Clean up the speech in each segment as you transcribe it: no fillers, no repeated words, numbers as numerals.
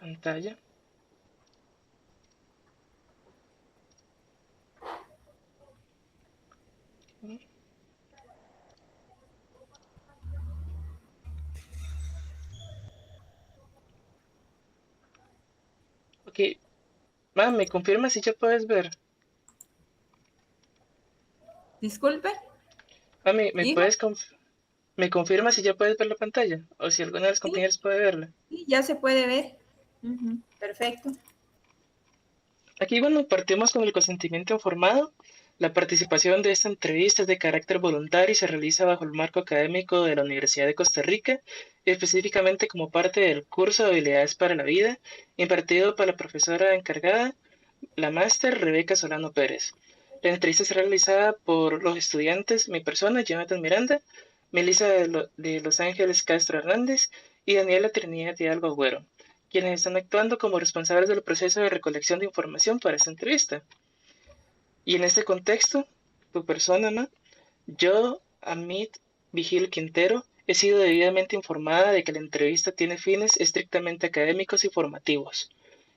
pantalla. Ok, ¿me confirma si ya puedes ver? Disculpe, ¿Me hijo. puedes me confirma si ya puedes ver la pantalla? O si alguno de los Sí, compañeros puede verla. sí, ya se puede ver. Ujú, perfecto. Aquí, bueno, partimos con el consentimiento informado. La participación de esta entrevista es de carácter voluntario y se realiza bajo el marco académico de la Universidad de Costa Rica, específicamente como parte del curso de habilidades para la vida, impartido por la profesora encargada, la máster Rebeca Solano Pérez. La entrevista será realizada por los estudiantes, mi persona, Jonathan Miranda, Melissa de Los Ángeles Castro Hernández y Daniela Trinidad Hidalgo Agüero, quienes están actuando como responsables del proceso de recolección de información para esta entrevista. Y en este contexto, tu persona, ¿no? Yo, Amit Vigil Quintero, he sido debidamente informada de que la entrevista tiene fines estrictamente académicos y formativos,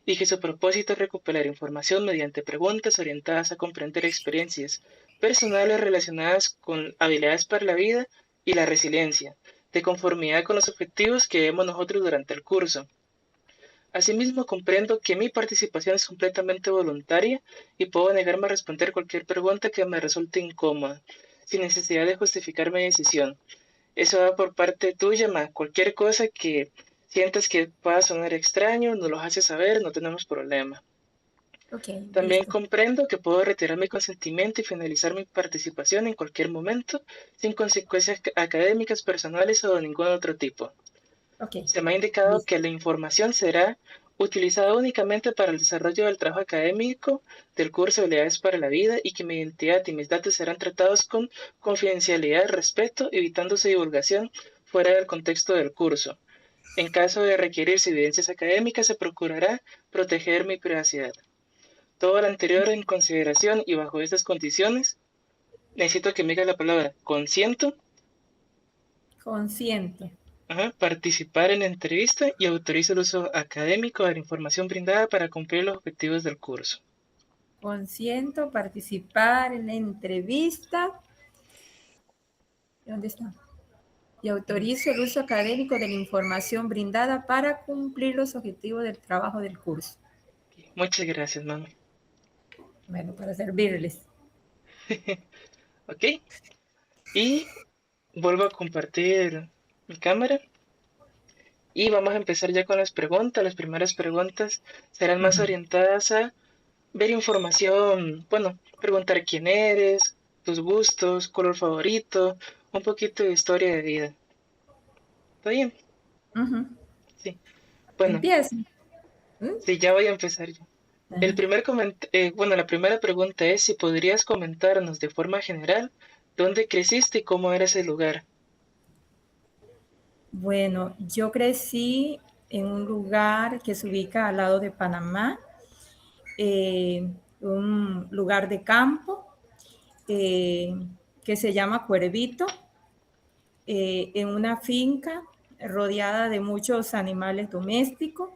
y que su propósito es recopilar información mediante preguntas orientadas a comprender experiencias personales relacionadas con habilidades para la vida y la resiliencia, de conformidad con los objetivos que vemos nosotros durante el curso. Asimismo, comprendo que mi participación es completamente voluntaria y puedo negarme a responder cualquier pregunta que me resulte incómoda, sin necesidad de justificar mi decisión. Eso va por parte tuya, ma. Cualquier cosa que sientas que pueda sonar extraño, nos lo haces saber, no tenemos problema. Ok, También listo. comprendo que puedo retirar mi consentimiento y finalizar mi participación en cualquier momento, sin consecuencias académicas, personales o de ningún otro tipo. Ok, Se me ha indicado listo. que la información será utilizada únicamente para el desarrollo del trabajo académico del curso de habilidades para la vida y que mi identidad y mis datos serán tratados con confidencialidad, respeto, evitando su divulgación fuera del contexto del curso. En caso de requerirse evidencias académicas, se procurará proteger mi privacidad. Todo lo anterior en consideración y bajo estas condiciones, necesito que me diga la palabra consiento, Consciente. participar en la entrevista y autorizo el uso académico de la información brindada para cumplir los objetivos del curso. Consiento participar en la entrevista. ¿Dónde está? Y autorizo el uso académico de la información brindada para cumplir los objetivos del trabajo del curso. Muchas gracias, mami. Bueno, para servirles. Ok, y vuelvo a compartir mi cámara y vamos a empezar ya con las preguntas. Las primeras preguntas serán más Ujú. orientadas a ver información, bueno, preguntar quién eres, tus gustos, color favorito, un poquito de historia de vida. ¿Está bien? Ujú. Sí. Bueno, Empieza. ¿Mm? sí, ya voy a empezar yo. Ajá. Bueno, la primera pregunta es si podrías comentarnos de forma general dónde creciste y cómo era ese lugar. Bueno, yo crecí en un lugar que se ubica al lado de Panamá, un lugar de campo eh, que se llama Cuervito, en una finca rodeada de muchos animales domésticos,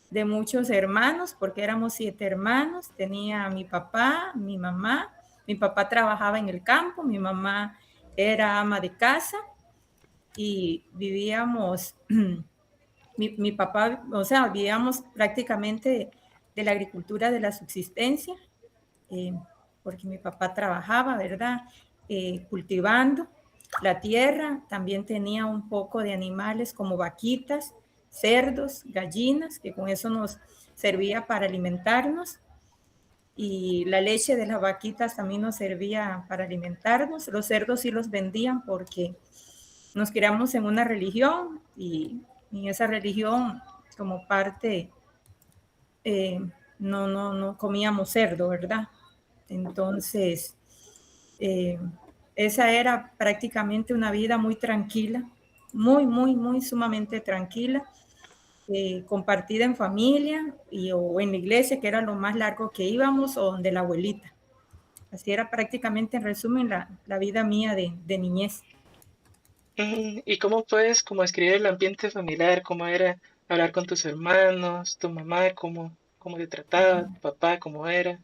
de muchos hermanos, porque éramos 7 hermanos. Tenía a mi papá, mi mamá. Mi papá trabajaba en el campo, mi mamá era ama de casa y vivíamos, mi papá, o sea, vivíamos prácticamente de la agricultura de la subsistencia, eh, porque mi papá trabajaba, ¿verdad? Cultivando la tierra, también tenía un poco de animales como vaquitas, cerdos, gallinas, que con eso nos servía para alimentarnos. Y la leche de las vaquitas también nos servía para alimentarnos. Los cerdos sí los vendían porque nos criamos en una religión y en esa religión, como parte, eh, no comíamos cerdo, ¿verdad? Entonces, eh, esa era prácticamente una vida muy tranquila, muy sumamente tranquila, compartida en familia o en la iglesia, que era lo más largo que íbamos, o donde la abuelita. Así era prácticamente, en resumen, la vida mía de niñez. ¿Y cómo puedes como describir el ambiente familiar, cómo era hablar con tus hermanos, tu mamá, cómo te trataba, tu papá, cómo era.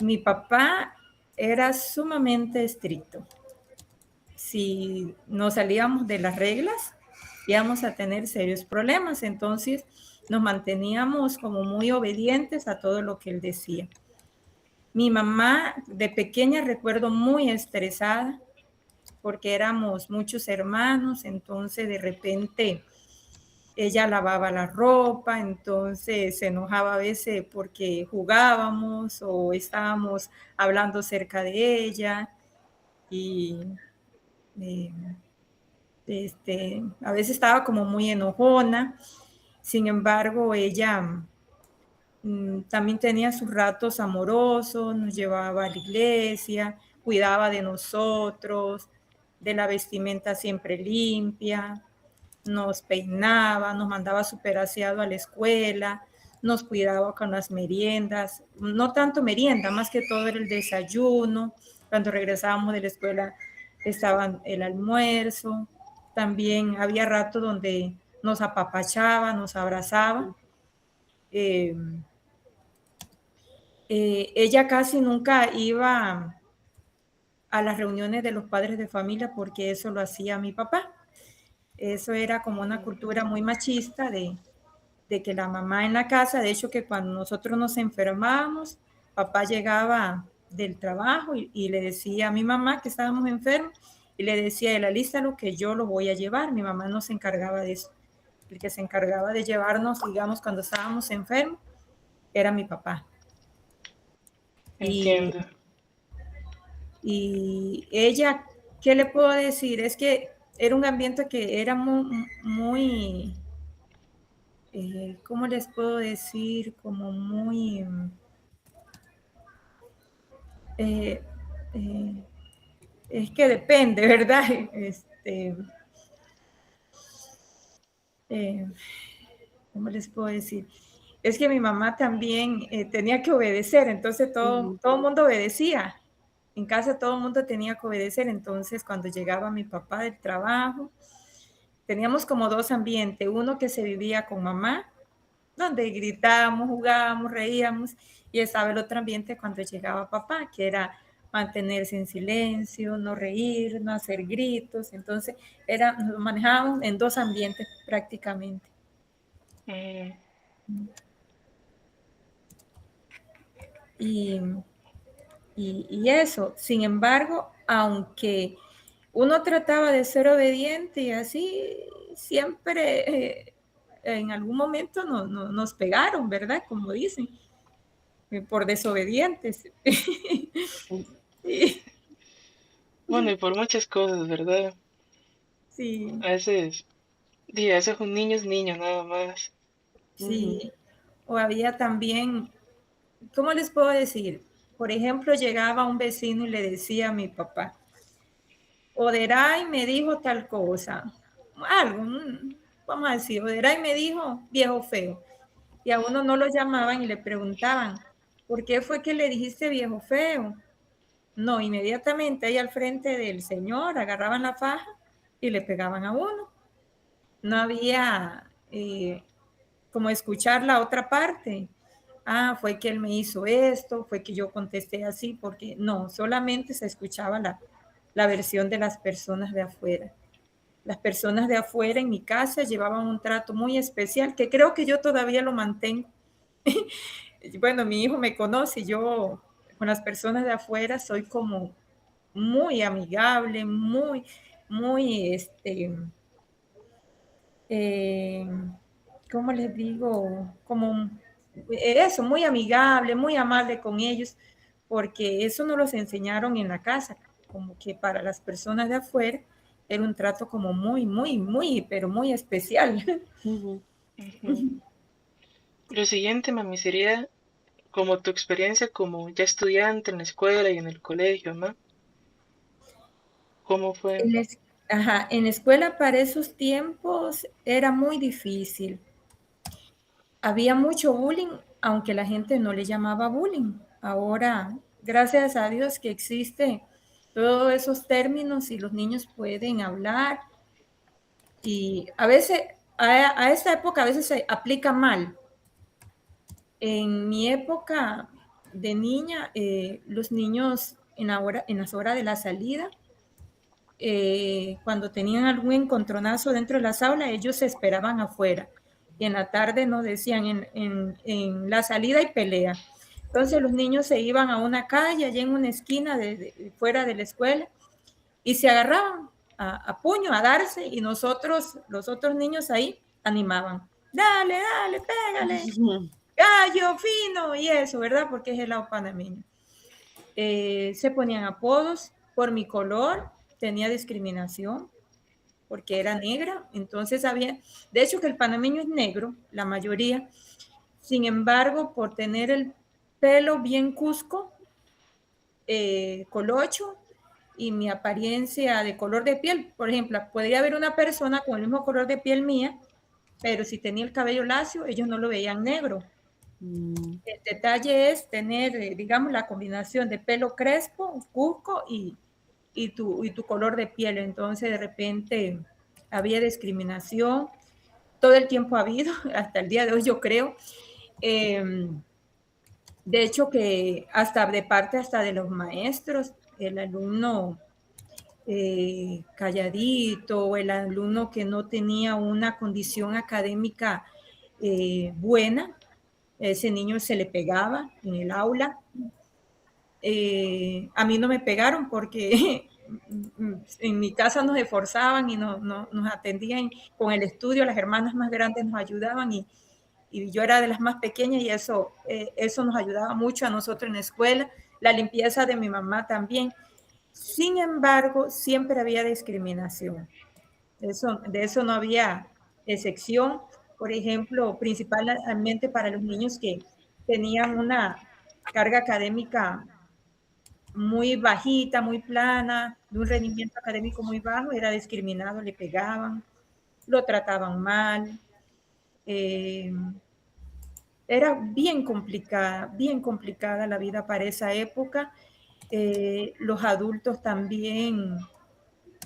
Mi papá era sumamente estricto. Si nos salíamos de las reglas, íbamos a tener serios problemas. Entonces nos manteníamos como muy obedientes a todo lo que él decía. Mi mamá de pequeña recuerdo muy estresada porque éramos muchos hermanos, entonces de repente ella lavaba la ropa, entonces se enojaba a veces porque jugábamos o estábamos hablando cerca de ella y eh, a veces estaba como muy enojona. Sin embargo, ella también tenía sus ratos amorosos, nos llevaba a la iglesia, cuidaba de nosotros, de la vestimenta siempre limpia, nos peinaba, nos mandaba súper aseado a la escuela, nos cuidaba con las meriendas, no tanto merienda, más que todo era el desayuno. Cuando regresábamos de la escuela estaba el almuerzo, también había rato donde nos apapachaba, nos abrazaba. Eh, ella casi nunca iba a las reuniones de los padres de familia porque eso lo hacía mi papá. Eso era como una cultura muy machista de que la mamá en la casa, de hecho que cuando nosotros nos enfermábamos, papá llegaba del trabajo y le decía a mi mamá que estábamos enfermos y le decía de la lista lo que yo lo voy a llevar. Mi mamá no se encargaba de eso. El que se encargaba de llevarnos, digamos, cuando estábamos enfermos, era mi papá. Y Entiendo. Y ella, ¿qué le puedo decir? Es que era un ambiente que era muy ¿cómo les puedo decir? Como muy, eh, eh, es que depende, ¿verdad? Eh, ¿Cómo les puedo decir? Es que mi mamá también tenía que obedecer, entonces todo el mundo obedecía. En casa todo el mundo tenía que obedecer, entonces cuando llegaba mi papá del trabajo, teníamos como dos ambientes, uno que se vivía con mamá, donde gritábamos, jugábamos, reíamos, y estaba el otro ambiente cuando llegaba papá, que era mantenerse en silencio, no reír, no hacer gritos, entonces nos manejábamos en dos ambientes prácticamente. Mm, Y, y eso, sin embargo, aunque uno trataba de ser obediente y así, siempre en algún momento nos pegaron, ¿verdad? Como dicen, por desobedientes. Sí, bueno, y por muchas cosas, ¿verdad? sí, A veces un niño es niño nada más. sí. O había también, ¿cómo les puedo decir? Por ejemplo, llegaba un vecino y le decía a mi papá, Oderay me dijo tal cosa, algo, vamos a decir, Oderay me dijo viejo feo. Y a uno no lo llamaban y le preguntaban, ¿por qué fue que le dijiste viejo feo? No, inmediatamente ahí al frente del señor agarraban la faja y le pegaban a uno. No había como escuchar la otra parte. Ah, fue que él me hizo esto, fue que yo contesté así, porque no, solamente se escuchaba la versión de las personas de afuera. Las personas de afuera en mi casa llevaban un trato muy especial que creo que yo todavía lo mantengo. Bueno, mi hijo me conoce, yo con las personas de afuera soy como muy amigable, muy, eh, ¿cómo les digo? Como eso, muy amigable, muy amable con ellos, porque eso nos los enseñaron en la casa, como que para las personas de afuera era un trato como pero muy especial. Ujú. Lo siguiente, mami, sería como tu experiencia como ya estudiante en la escuela y en el colegio, ¿no? ¿Cómo fue? En la, ajá, en la escuela para esos tiempos era muy difícil. Había mucho bullying, aunque la gente no le llamaba bullying. Ahora, gracias a Dios que existe todos esos términos y los niños pueden hablar. Y a veces a esta época a veces se aplica mal. En mi época de niña, los niños en las horas de la salida, cuando tenían algún encontronazo dentro de las aulas, ellos se esperaban afuera. Y en la tarde nos decían, en la salida hay pelea. Entonces los niños se iban a una calle, allá en una esquina fuera de la escuela, y se agarraban a puño, a darse, y nosotros, los otros niños ahí, animaban. Dale, dale, pégale, gallo, fino, y eso, ¿verdad? Porque es el lado panameño. Se ponían apodos por mi color, tenía discriminación porque era negra, entonces había, de hecho que el panameño es negro, la mayoría, sin embargo, por tener el pelo bien cusco, colocho, y mi apariencia de color de piel, por ejemplo, podría haber una persona con el mismo color de piel mía, pero si tenía el cabello lacio, ellos no lo veían negro. El detalle es tener, digamos, la combinación de pelo crespo, cusco y tu color de piel. Entonces, de repente, había discriminación. Todo el tiempo ha habido, hasta el día de hoy, yo creo. De hecho, que hasta de parte hasta de los maestros, el alumno calladito, el alumno que no tenía una condición académica buena, ese niño se le pegaba en el aula. A mí no me pegaron porque en mi casa nos esforzaban y nos atendían con el estudio, las hermanas más grandes nos ayudaban y yo era de las más pequeñas y eso nos ayudaba mucho a nosotros en la escuela, la limpieza de mi mamá también. Sin embargo, siempre había discriminación. De eso no había excepción. Por ejemplo, principalmente para los niños que tenían una carga académica muy bajita, muy plana, de un rendimiento académico muy bajo, era discriminado, le pegaban, lo trataban mal. Eh, Era bien complicada la vida para esa época. Los adultos también,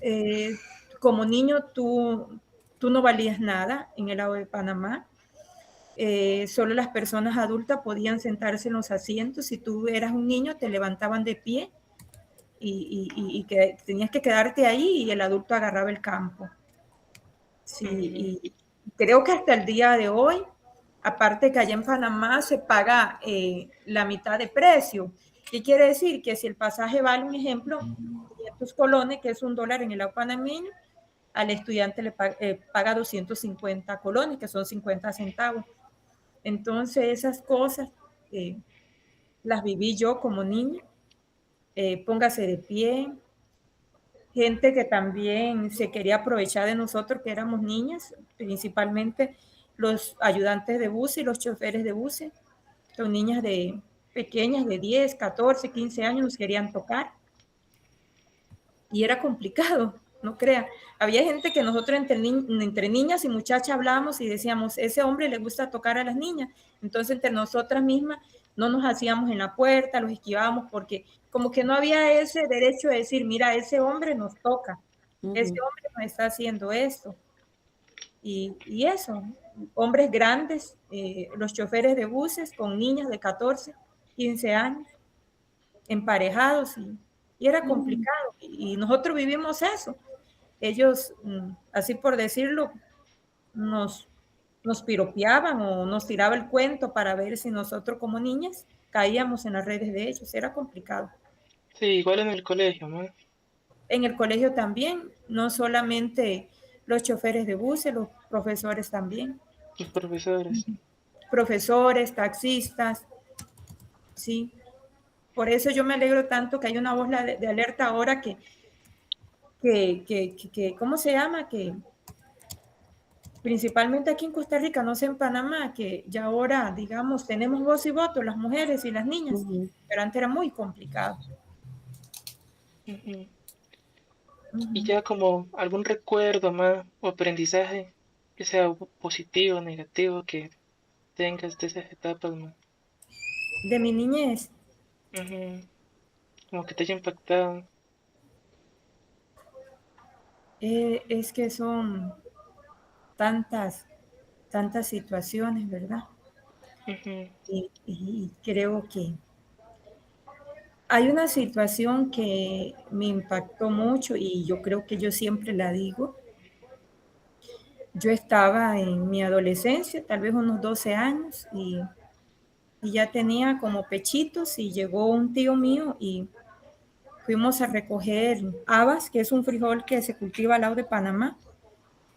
eh, como niño tú no valías nada en el lado de Panamá. Solo las personas adultas podían sentarse en los asientos. Si tú eras un niño, te levantaban de pie y que tenías que quedarte ahí y el adulto agarraba el campo. Sí, y creo que hasta el día de hoy, aparte que allá en Panamá se paga la mitad de precio. ¿Qué quiere decir? Que si el pasaje vale, un ejemplo, 500 colones, que es $1 en el lado panameño, al estudiante le paga 250 colones, que son 50 centavos. Entonces esas cosas las viví yo como niña. Póngase de pie, gente que también se quería aprovechar de nosotros, que éramos niñas, principalmente los ayudantes de bus y los choferes de buses, son niñas pequeñas de 10, 14, 15 años, nos querían tocar y era complicado, no crea. Había gente que nosotros entre niñas y muchachas hablábamos y decíamos, ese hombre le gusta tocar a las niñas, entonces entre nosotras mismas no nos hacíamos en la puerta, los esquivábamos porque como que no había ese derecho de decir, mira, ese hombre nos toca, ese hombre nos está haciendo esto. Y eso, hombres grandes, los choferes de buses con niñas de 14, 15 años, emparejados y era complicado. Y nosotros vivimos eso. Ellos, así por decirlo, nos, nos piropeaban o nos tiraba el cuento para ver si nosotros como niñas caíamos en las redes de ellos. Era complicado. Sí, igual en el colegio, ¿no? En el colegio también, no solamente los choferes de buses, los profesores también. Los profesores. Profesores, taxistas, sí. Por eso yo me alegro tanto que hay una voz de alerta ahora ¿cómo se llama? Que principalmente aquí en Costa Rica, no sé en Panamá, que ya ahora, digamos, tenemos voz y voto las mujeres y las niñas, pero antes era muy complicado. Ujú. Y Uh-huh. ya como algún recuerdo más o aprendizaje que sea positivo o negativo que tengas de esas etapas, más. De mi niñez, Como que te haya impactado. es que son tantas situaciones, ¿verdad? Ujú. Y creo que hay una situación que me impactó mucho y yo creo que yo siempre la digo. Yo estaba en mi adolescencia, tal vez unos 12 años, y ya tenía como pechitos y llegó un tío mío y fuimos a recoger habas, que es un frijol que se cultiva al lado de Panamá.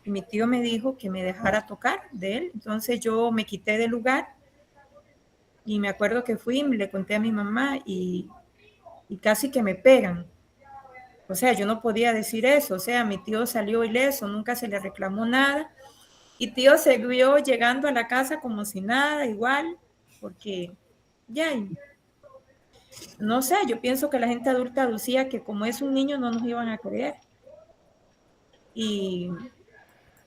Y mi tío me dijo que me dejara tocar de él. Entonces yo me quité del lugar y me acuerdo que fui, le conté a mi mamá y casi que me pegan. O sea, yo no podía decir eso. O sea, mi tío salió ileso, nunca se le reclamó nada. Y tío se vio llegando a la casa como si nada, igual, porque ya, no sé, yo pienso que la gente adulta decía que como es un niño no nos iban a creer. Y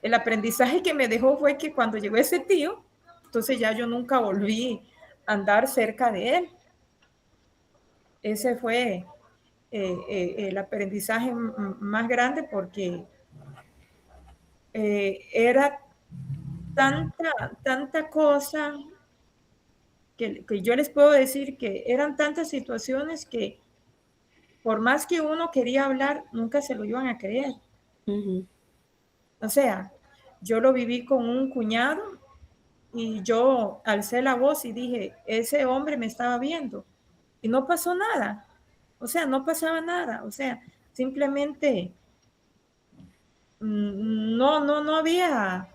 el aprendizaje que me dejó fue que cuando llegó ese tío, entonces ya yo nunca volví a andar cerca de él. Ese fue el aprendizaje más grande porque era tanta cosa que yo les puedo decir que eran tantas situaciones que por más que uno quería hablar, nunca se lo iban a creer. Ujú. O sea, yo lo viví con un cuñado y yo alcé la voz y dije, ese hombre me estaba viendo y no pasó nada. O sea, no pasaba nada. O sea, simplemente no había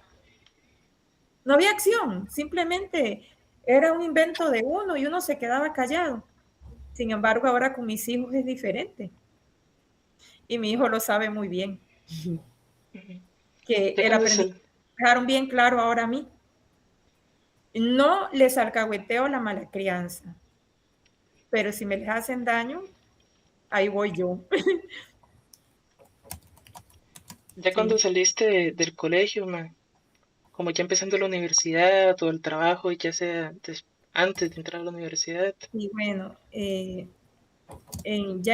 acción. Simplemente era un invento de uno y uno se quedaba callado. Sin embargo, ahora con mis hijos es diferente. Y mi hijo lo sabe muy bien, Ujú. que Ya el cuando aprendizaje dejaron bien claro ahora a mí. No les alcahueteo la mala crianza, pero si me les hacen daño, ahí voy yo. ya cuando Sí. saliste del colegio, como ya empezando la universidad o el trabajo, ya sea antes de entrar a la universidad. Y bueno, ya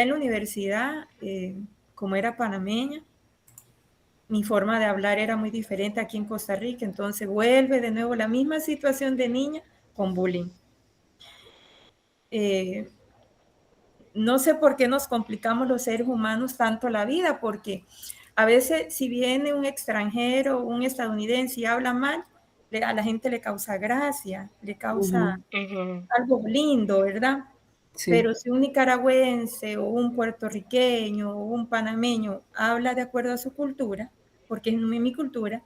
en la universidad, como era panameña, mi forma de hablar era muy diferente aquí en Costa Rica, entonces vuelve de nuevo la misma situación de niña con bullying. Eh, no sé por qué nos complicamos los seres humanos tanto la vida, porque a veces si viene un extranjero, un estadounidense y habla mal, a la gente le causa gracia, le causa Ujú. Ujú. algo lindo, ¿verdad? Sí. Pero si un nicaragüense o un puertorriqueño o un panameño habla de acuerdo a su cultura, porque es mi cultura,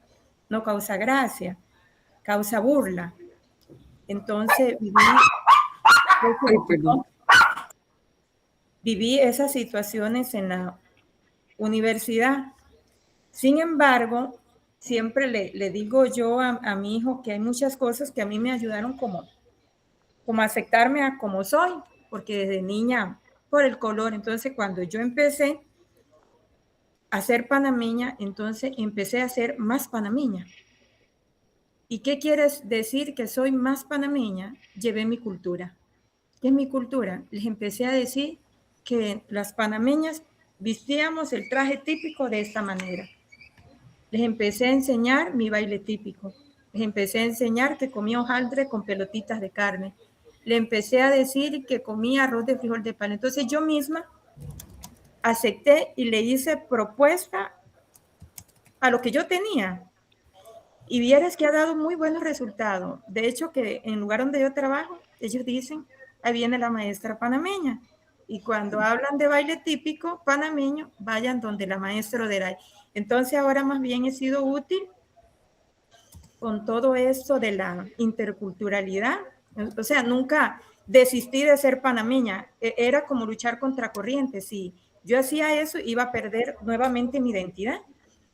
no causa gracia, causa burla. Entonces Ay, perdón. viví esas situaciones en la universidad. Sin embargo, siempre le digo yo a mi hijo que hay muchas cosas que a mí me ayudaron como a aceptarme a como soy, porque desde niña, por el color, entonces cuando yo empecé a ser panameña, entonces empecé a ser más panameña. ¿Y qué quieres decir que soy más panameña? Llevé mi cultura. ¿Qué es mi cultura? Les empecé a decir que las panameñas vestíamos el traje típico de esta manera. Les empecé a enseñar mi baile típico. Les empecé a enseñar que comía hojaldre con pelotitas de carne. Le empecé a decir que comía arroz de frijol de pan. Entonces yo misma acepté y le hice propuesta a lo que yo tenía. Y vieras que ha dado muy buenos resultados. De hecho, que en el lugar donde yo trabajo, ellos dicen, ahí viene la maestra panameña. Y cuando hablan de baile típico panameño, vayan donde la maestra Oderay. Entonces ahora más bien he sido útil con todo esto de la interculturalidad. O sea, nunca desistí de ser panameña. Era como luchar contra corrientes. Si yo hacía eso, iba a perder nuevamente mi identidad.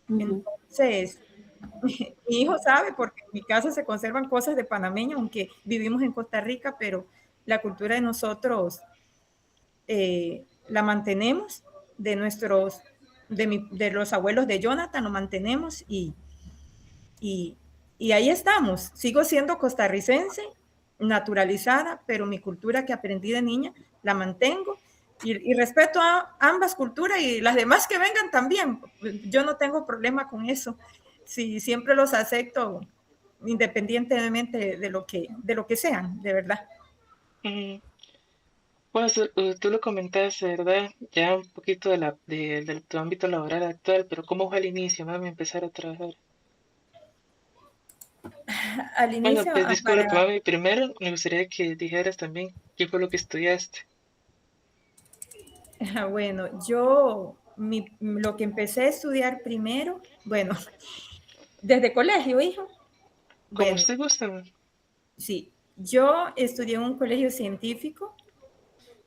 Ujú. Entonces, mi hijo sabe, porque en mi casa se conservan cosas de panameño, aunque vivimos en Costa Rica, pero la cultura de nosotros la mantenemos, de los abuelos de Jonathan lo mantenemos y, y ahí estamos. Sigo siendo costarricense, naturalizada, pero mi cultura que aprendí de niña la mantengo y respeto a ambas culturas y las demás que vengan también. Yo no tengo problema con eso. sí, siempre los acepto independientemente de lo que sean, de verdad. Ujú. Pues tú lo comentaste, ¿verdad? Ya un poquito de tu ámbito laboral actual, pero ¿cómo fue al inicio, mami, empezar a trabajar? Al Bueno, inicio, pues disculpa, mami, primero me gustaría que dijeras también qué fue lo que estudiaste. bueno, lo que empecé a estudiar primero, bueno, desde colegio, hijo. Como Bueno, usted gusta, mami. sí, yo estudié en un colegio científico.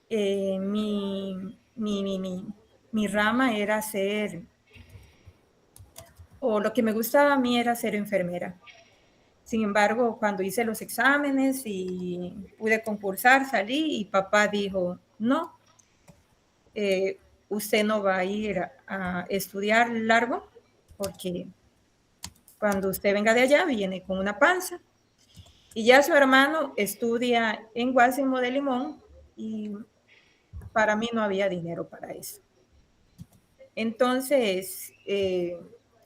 eh, mi, mi, mi, mi, mi rama era ser, o lo que me gustaba a mí era ser enfermera. Sin embargo, cuando hice los exámenes y pude concursar, salí y papá dijo, no, usted no va a ir a estudiar largo porque cuando usted venga de allá viene con una panza. Y ya su hermano estudia en Guásimo de Limón y para mí no había dinero para eso. Entonces,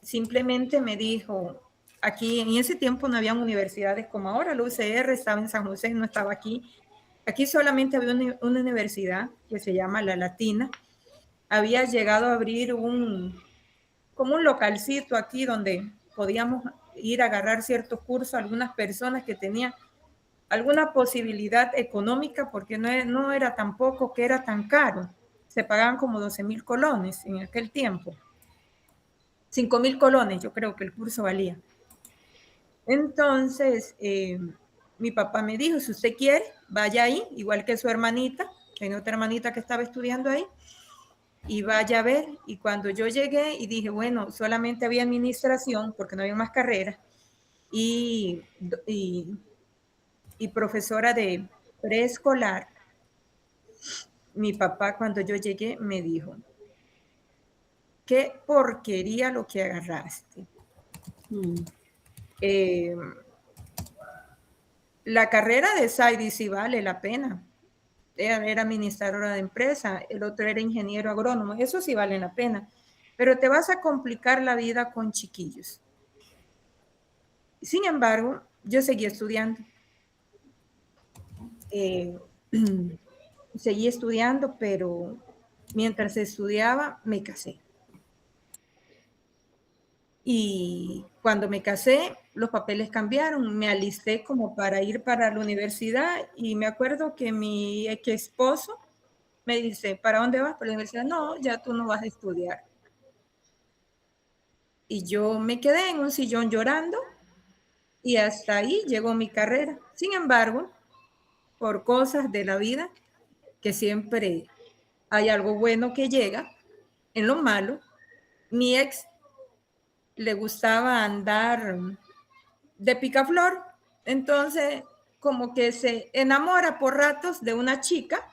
simplemente me dijo, aquí en ese tiempo no había universidades como ahora, la UCR estaba en San José, no estaba aquí. Aquí solamente había una universidad que se llama La Latina. Había llegado a abrir como un localcito aquí donde podíamos ir a agarrar ciertos cursos a algunas personas que tenían alguna posibilidad económica, porque no era tampoco que era tan caro. Se pagaban como 12,000 colones en aquel tiempo. 5,000 colones, yo creo que el curso valía. Entonces, mi papá me dijo, si usted quiere, vaya ahí, igual que su hermanita, tenía otra hermanita que estaba estudiando ahí, y vaya a ver. Y cuando yo llegué y dije, bueno, solamente había administración, porque no había más carreras, y, y, y profesora de preescolar, mi papá cuando yo llegué me dijo, qué porquería lo que agarraste. Mm. Eh, la carrera de Saidi sí vale la pena. Era administradora de empresa, el otro era ingeniero agrónomo, eso sí vale la pena. Pero te vas a complicar la vida con chiquillos. Sin embargo, yo seguí estudiando. Eh, seguí estudiando, pero mientras estudiaba me casé. Y cuando me casé, los papeles cambiaron. Me alisté como para ir para la universidad y me acuerdo que mi ex esposo me dice, ¿para dónde vas? Para la universidad. No, ya tú no vas a estudiar. Y yo me quedé en un sillón llorando y hasta ahí llegó mi carrera. Sin embargo, por cosas de la vida, que siempre hay algo bueno que llega, en lo malo, mi ex le gustaba andar de picaflor, entonces como que se enamora por ratos de una chica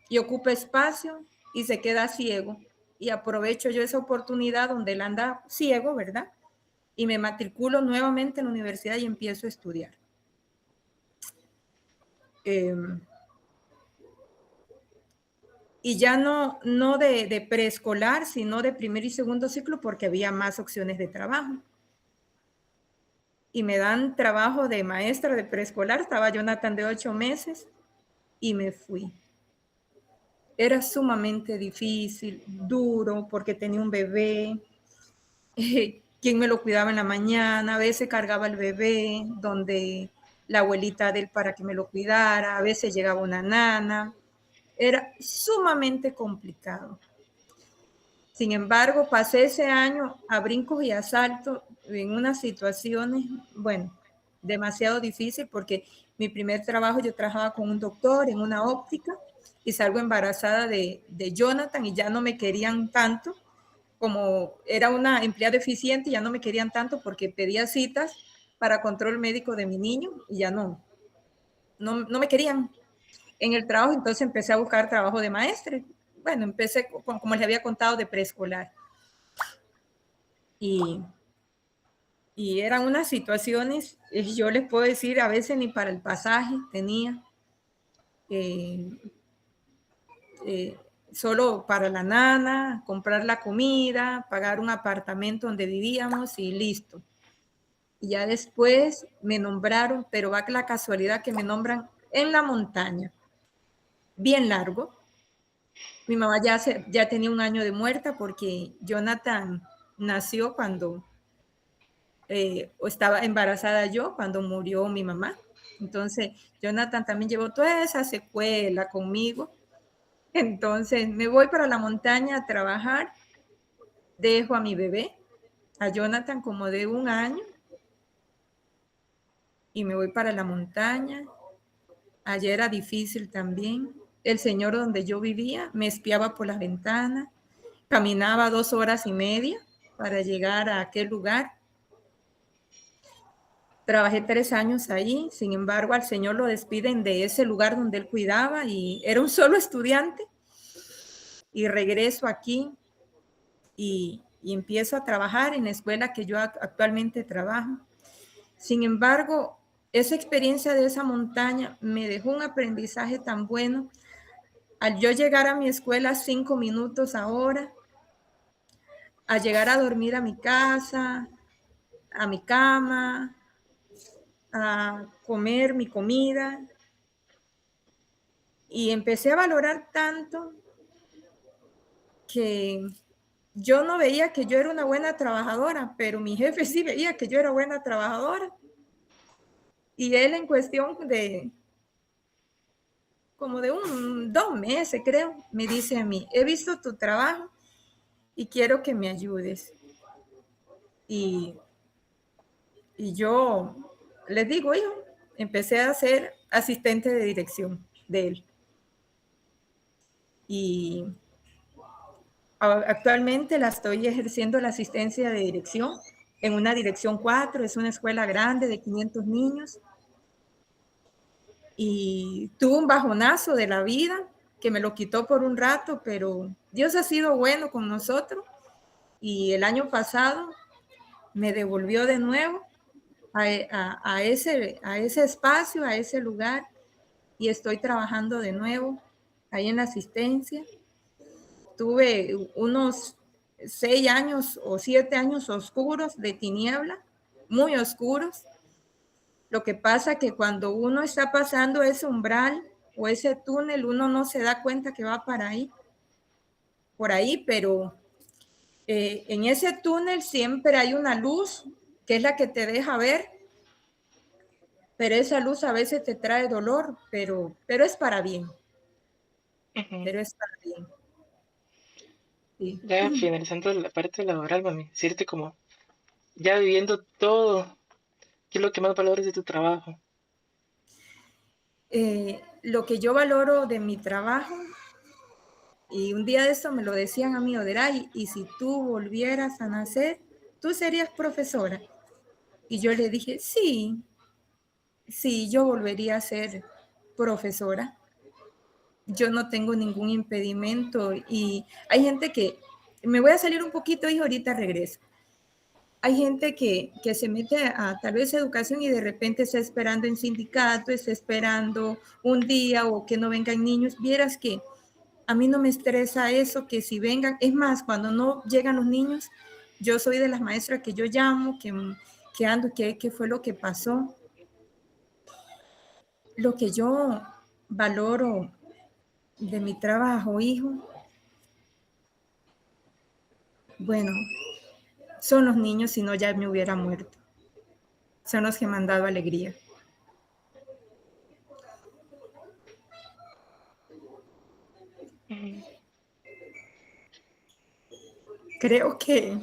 y ocupa espacio y se queda ciego. Y aprovecho yo esa oportunidad donde él anda ciego, ¿verdad? Y me matriculo nuevamente en la universidad y empiezo a estudiar. Eh, y ya no de preescolar, sino de primer y segundo ciclo porque había más opciones de trabajo. Y me dan trabajo de maestra de preescolar, estaba Jonathan de 8 meses y me fui. Era sumamente difícil, duro, porque tenía un bebé, quien me lo cuidaba en la mañana, a veces cargaba el bebé, donde la abuelita de él para que me lo cuidara, a veces llegaba una nana, era sumamente complicado. Sin embargo, pasé ese año a brincos y a saltos en unas situaciones, bueno, demasiado difícil porque mi primer trabajo yo trabajaba con un doctor en una óptica y salgo embarazada de Jonathan y ya no me querían tanto, como era una empleada eficiente, ya no me querían tanto porque pedía citas para control médico de mi niño y ya no me querían en el trabajo, entonces empecé a buscar trabajo de maestre. Bueno, empecé, como les había contado, de preescolar. Y, y eran unas situaciones, yo les puedo decir, a veces ni para el pasaje tenía, eh, eh, solo para la nana, comprar la comida, pagar un apartamento donde vivíamos y listo. y ya después me nombraron, pero va la casualidad que me nombran en la montaña, bien largo. Mi mamá ya tenía 1 año de muerta porque Jonathan nació cuando estaba embarazada yo, cuando murió mi mamá. Entonces, Jonathan también llevó toda esa secuela conmigo. Entonces, me voy para la montaña a trabajar, dejo a mi bebé, a Jonathan como de 1 año, y me voy para la montaña. Ayer era difícil también. El señor donde yo vivía me espiaba por las ventanas, caminaba 2 horas y media para llegar a aquel lugar. Trabajé 3 años ahí, sin embargo al señor lo despiden de ese lugar donde él cuidaba y era un solo estudiante. Y regreso aquí y empiezo a trabajar en la escuela que yo actualmente trabajo. Sin embargo, esa experiencia de esa montaña me dejó un aprendizaje tan bueno. Al yo llegar a mi escuela 5 minutos ahora, a llegar a dormir a mi casa, a mi cama, a comer mi comida, y empecé a valorar tanto que yo no veía que yo era una buena trabajadora, pero mi jefe sí veía que yo era buena trabajadora. Y él en cuestión de como de 2 meses, creo, me dice a mí, he visto tu trabajo y quiero que me ayudes. Y, y yo les digo, hijo, empecé a ser asistente de dirección de él. Y actualmente la estoy ejerciendo la asistencia de dirección en una dirección 4, es una escuela grande de 500 niños. Y tuve un bajonazo de la vida que me lo quitó por un rato, pero Dios ha sido bueno con nosotros y el año pasado me devolvió de nuevo a ese espacio, a ese lugar, y estoy trabajando de nuevo ahí en la asistencia. Tuve unos 6 años o 7 años oscuros de tiniebla, muy oscuros. Lo que pasa es que cuando uno está pasando ese umbral o ese túnel, uno no se da cuenta que va por ahí, pero en ese túnel siempre hay una luz que es la que te deja ver, pero esa luz a veces te trae dolor, pero es para bien, Ujú. pero es para bien. Sí. Ya finalizando la parte laboral, mami, decirte como, ya viviendo todo, ¿qué es lo que más valores de tu trabajo? Lo que yo valoro de mi trabajo, y un día de esto me lo decían a mí, Oderay, y si tú volvieras a nacer, tú serías profesora. Y yo le dije, sí, sí, yo volvería a ser profesora. Yo no tengo ningún impedimento y hay gente que, me voy a salir un poquito y ahorita regreso. Hay gente que se mete a tal vez educación y de repente está esperando en sindicato, está esperando un día o que no vengan niños. Vieras que a mí no me estresa eso, que si vengan, es más, cuando no llegan los niños, yo soy de las maestras que yo llamo, que ando, que fue lo que pasó. Lo que yo valoro de mi trabajo, hijo, bueno, son los niños, si no ya me hubiera muerto. Son los que me han dado alegría. Ujú. Creo que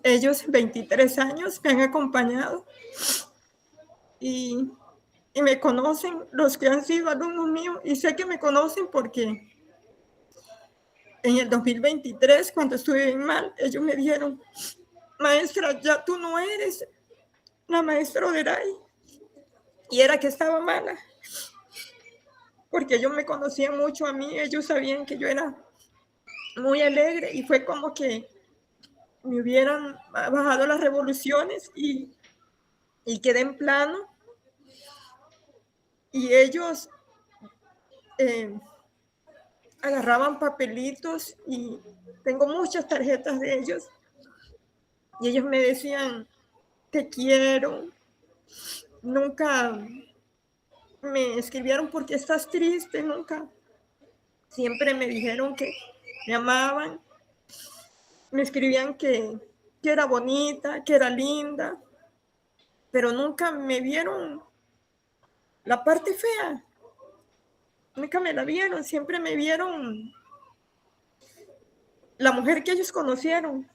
ellos 23 años me han acompañado y, y me conocen los que han sido alumnos míos y sé que me conocen porque en el 2023, cuando estuve bien mal, ellos me dijeron, maestra, ya tú no eres la maestra Oderay. Y era que estaba mala, porque ellos me conocían mucho a mí, ellos sabían que yo era muy alegre y fue como que me hubieran bajado las revoluciones y quedé en plano. Y ellos eh, agarraban papelitos y tengo muchas tarjetas de ellos. Y ellos me decían, te quiero. Nunca me escribieron porque estás triste, nunca. Siempre me dijeron que me amaban. Me escribían que era bonita, que era linda, pero nunca me vieron la parte fea. Nunca me la vieron, siempre me vieron la mujer que ellos conocieron.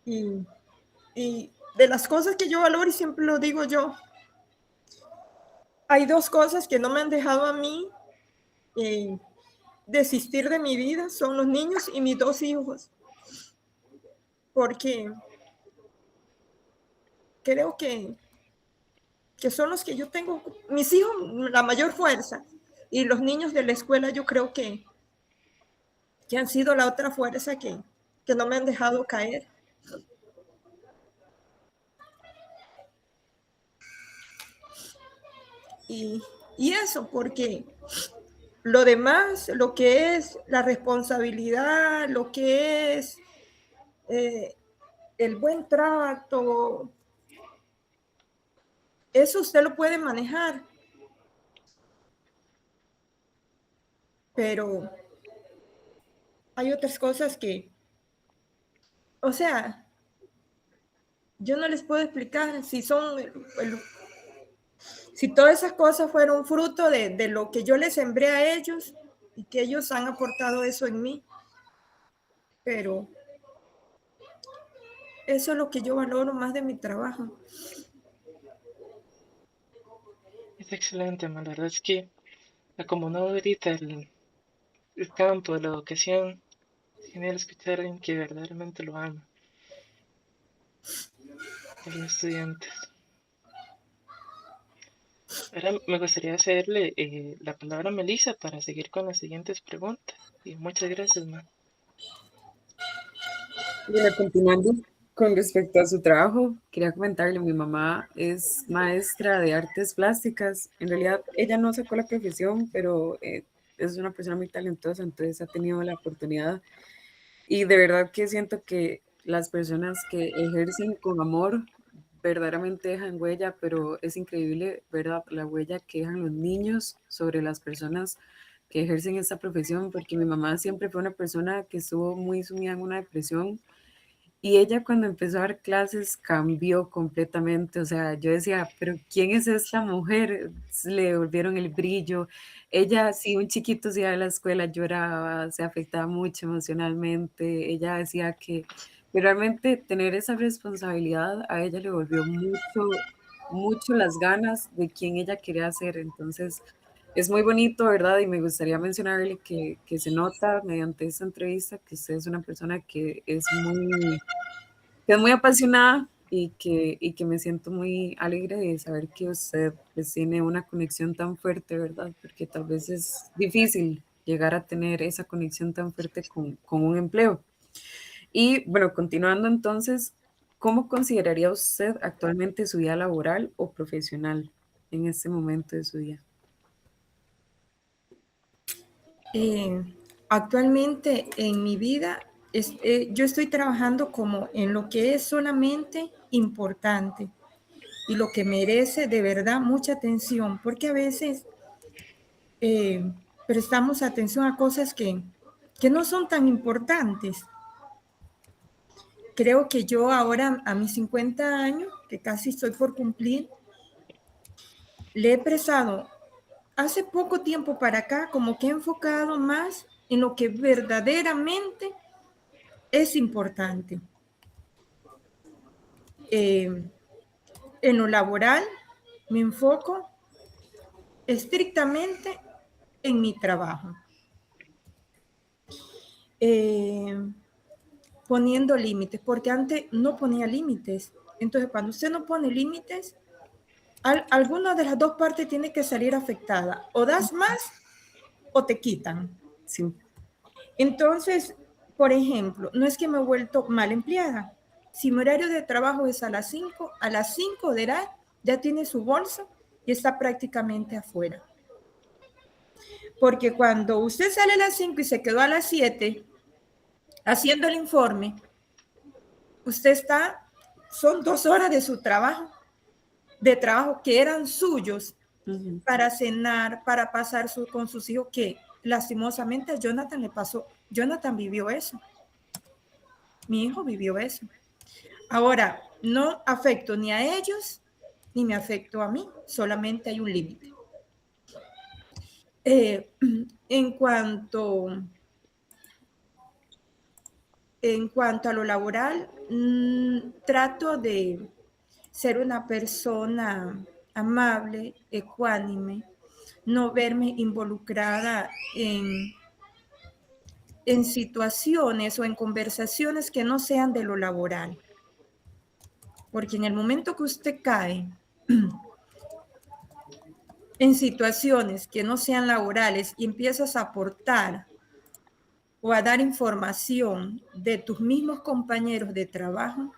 Y de las cosas que yo valoro, y siempre lo digo yo, hay dos cosas que no me han dejado a mí desistir de mi vida, son los niños y mis dos hijos. Porque creo que son los que yo tengo, mis hijos, la mayor fuerza, y los niños de la escuela yo creo que han sido la otra fuerza que no me han dejado caer. Y eso, porque lo demás, lo que es la responsabilidad, lo que es el buen trato, eso usted lo puede manejar. Pero hay otras cosas que, o sea, yo no les puedo explicar si son si todas esas cosas fueron fruto de lo que yo les sembré a ellos y que ellos han aportado eso en mí. Pero eso es lo que yo valoro más de mi trabajo. Es excelente, man. La verdad es que acomodado ahorita el campo de la educación, es genial escuchar a alguien que verdaderamente lo ama, a los estudiantes. Ahora me gustaría cederle la palabra a Melissa para seguir con las siguientes preguntas. Y muchas gracias, man. Bueno, continuando con respecto a su trabajo, quería comentarle, mi mamá es maestra de artes plásticas. En realidad, ella no sacó la profesión, pero es una persona muy talentosa, entonces ha tenido la oportunidad. Y de verdad que siento que las personas que ejercen con amor verdaderamente dejan huella, pero es increíble, ¿verdad? La huella que dejan los niños sobre las personas que ejercen esta profesión, porque mi mamá siempre fue una persona que estuvo muy sumida en una depresión y ella cuando empezó a dar clases cambió completamente, o sea, yo decía, pero ¿quién es esta mujer? Le devolvieron el brillo. Ella, si un chiquito se iba a la escuela, lloraba, se afectaba mucho emocionalmente. Ella decía que realmente tener esa responsabilidad a ella le volvió mucho, mucho las ganas de quien ella quería ser. Entonces, es muy bonito, ¿verdad? Y me gustaría mencionarle que se nota mediante esta entrevista que usted es una persona que es muy apasionada y que me siento muy alegre de saber que usted pues, tiene una conexión tan fuerte, ¿verdad? Porque tal vez es difícil llegar a tener esa conexión tan fuerte con un empleo. Y bueno, continuando entonces, ¿cómo consideraría usted actualmente su vida laboral o profesional en este momento de su vida? Actualmente en mi vida yo estoy trabajando como en lo que es solamente importante y lo que merece de verdad mucha atención, porque a veces prestamos atención a cosas que no son tan importantes. Creo que yo ahora a mis 50 años, que casi estoy por cumplir, le he prestado hace poco tiempo para acá como que he enfocado más en lo que verdaderamente es importante. En lo laboral me enfoco estrictamente en mi trabajo. Poniendo límites, porque antes no ponía límites. Entonces, cuando usted no pone límites, alguna de las dos partes tiene que salir afectada. O das más o te quitan. Sí. Entonces, por ejemplo, no es que me he vuelto mal empleada. Si mi horario de trabajo es a las 5 de la ya tiene su bolsa y está prácticamente afuera. Porque cuando usted sale a las 5 y se quedó a las 7 haciendo el informe, usted está son 2 horas de su trabajo, que eran suyos, para cenar, para pasar con sus hijos, que lastimosamente a Jonathan le pasó. Jonathan vivió eso. Mi hijo vivió eso. Ahora, no afecto ni a ellos, ni me afecto a mí, solamente hay un límite. En cuanto a lo laboral, trato de ser una persona amable, ecuánime, no verme involucrada en situaciones o en conversaciones que no sean de lo laboral. Porque en el momento que usted cae en situaciones que no sean laborales y empiezas a aportar o a dar información de tus mismos compañeros de trabajo,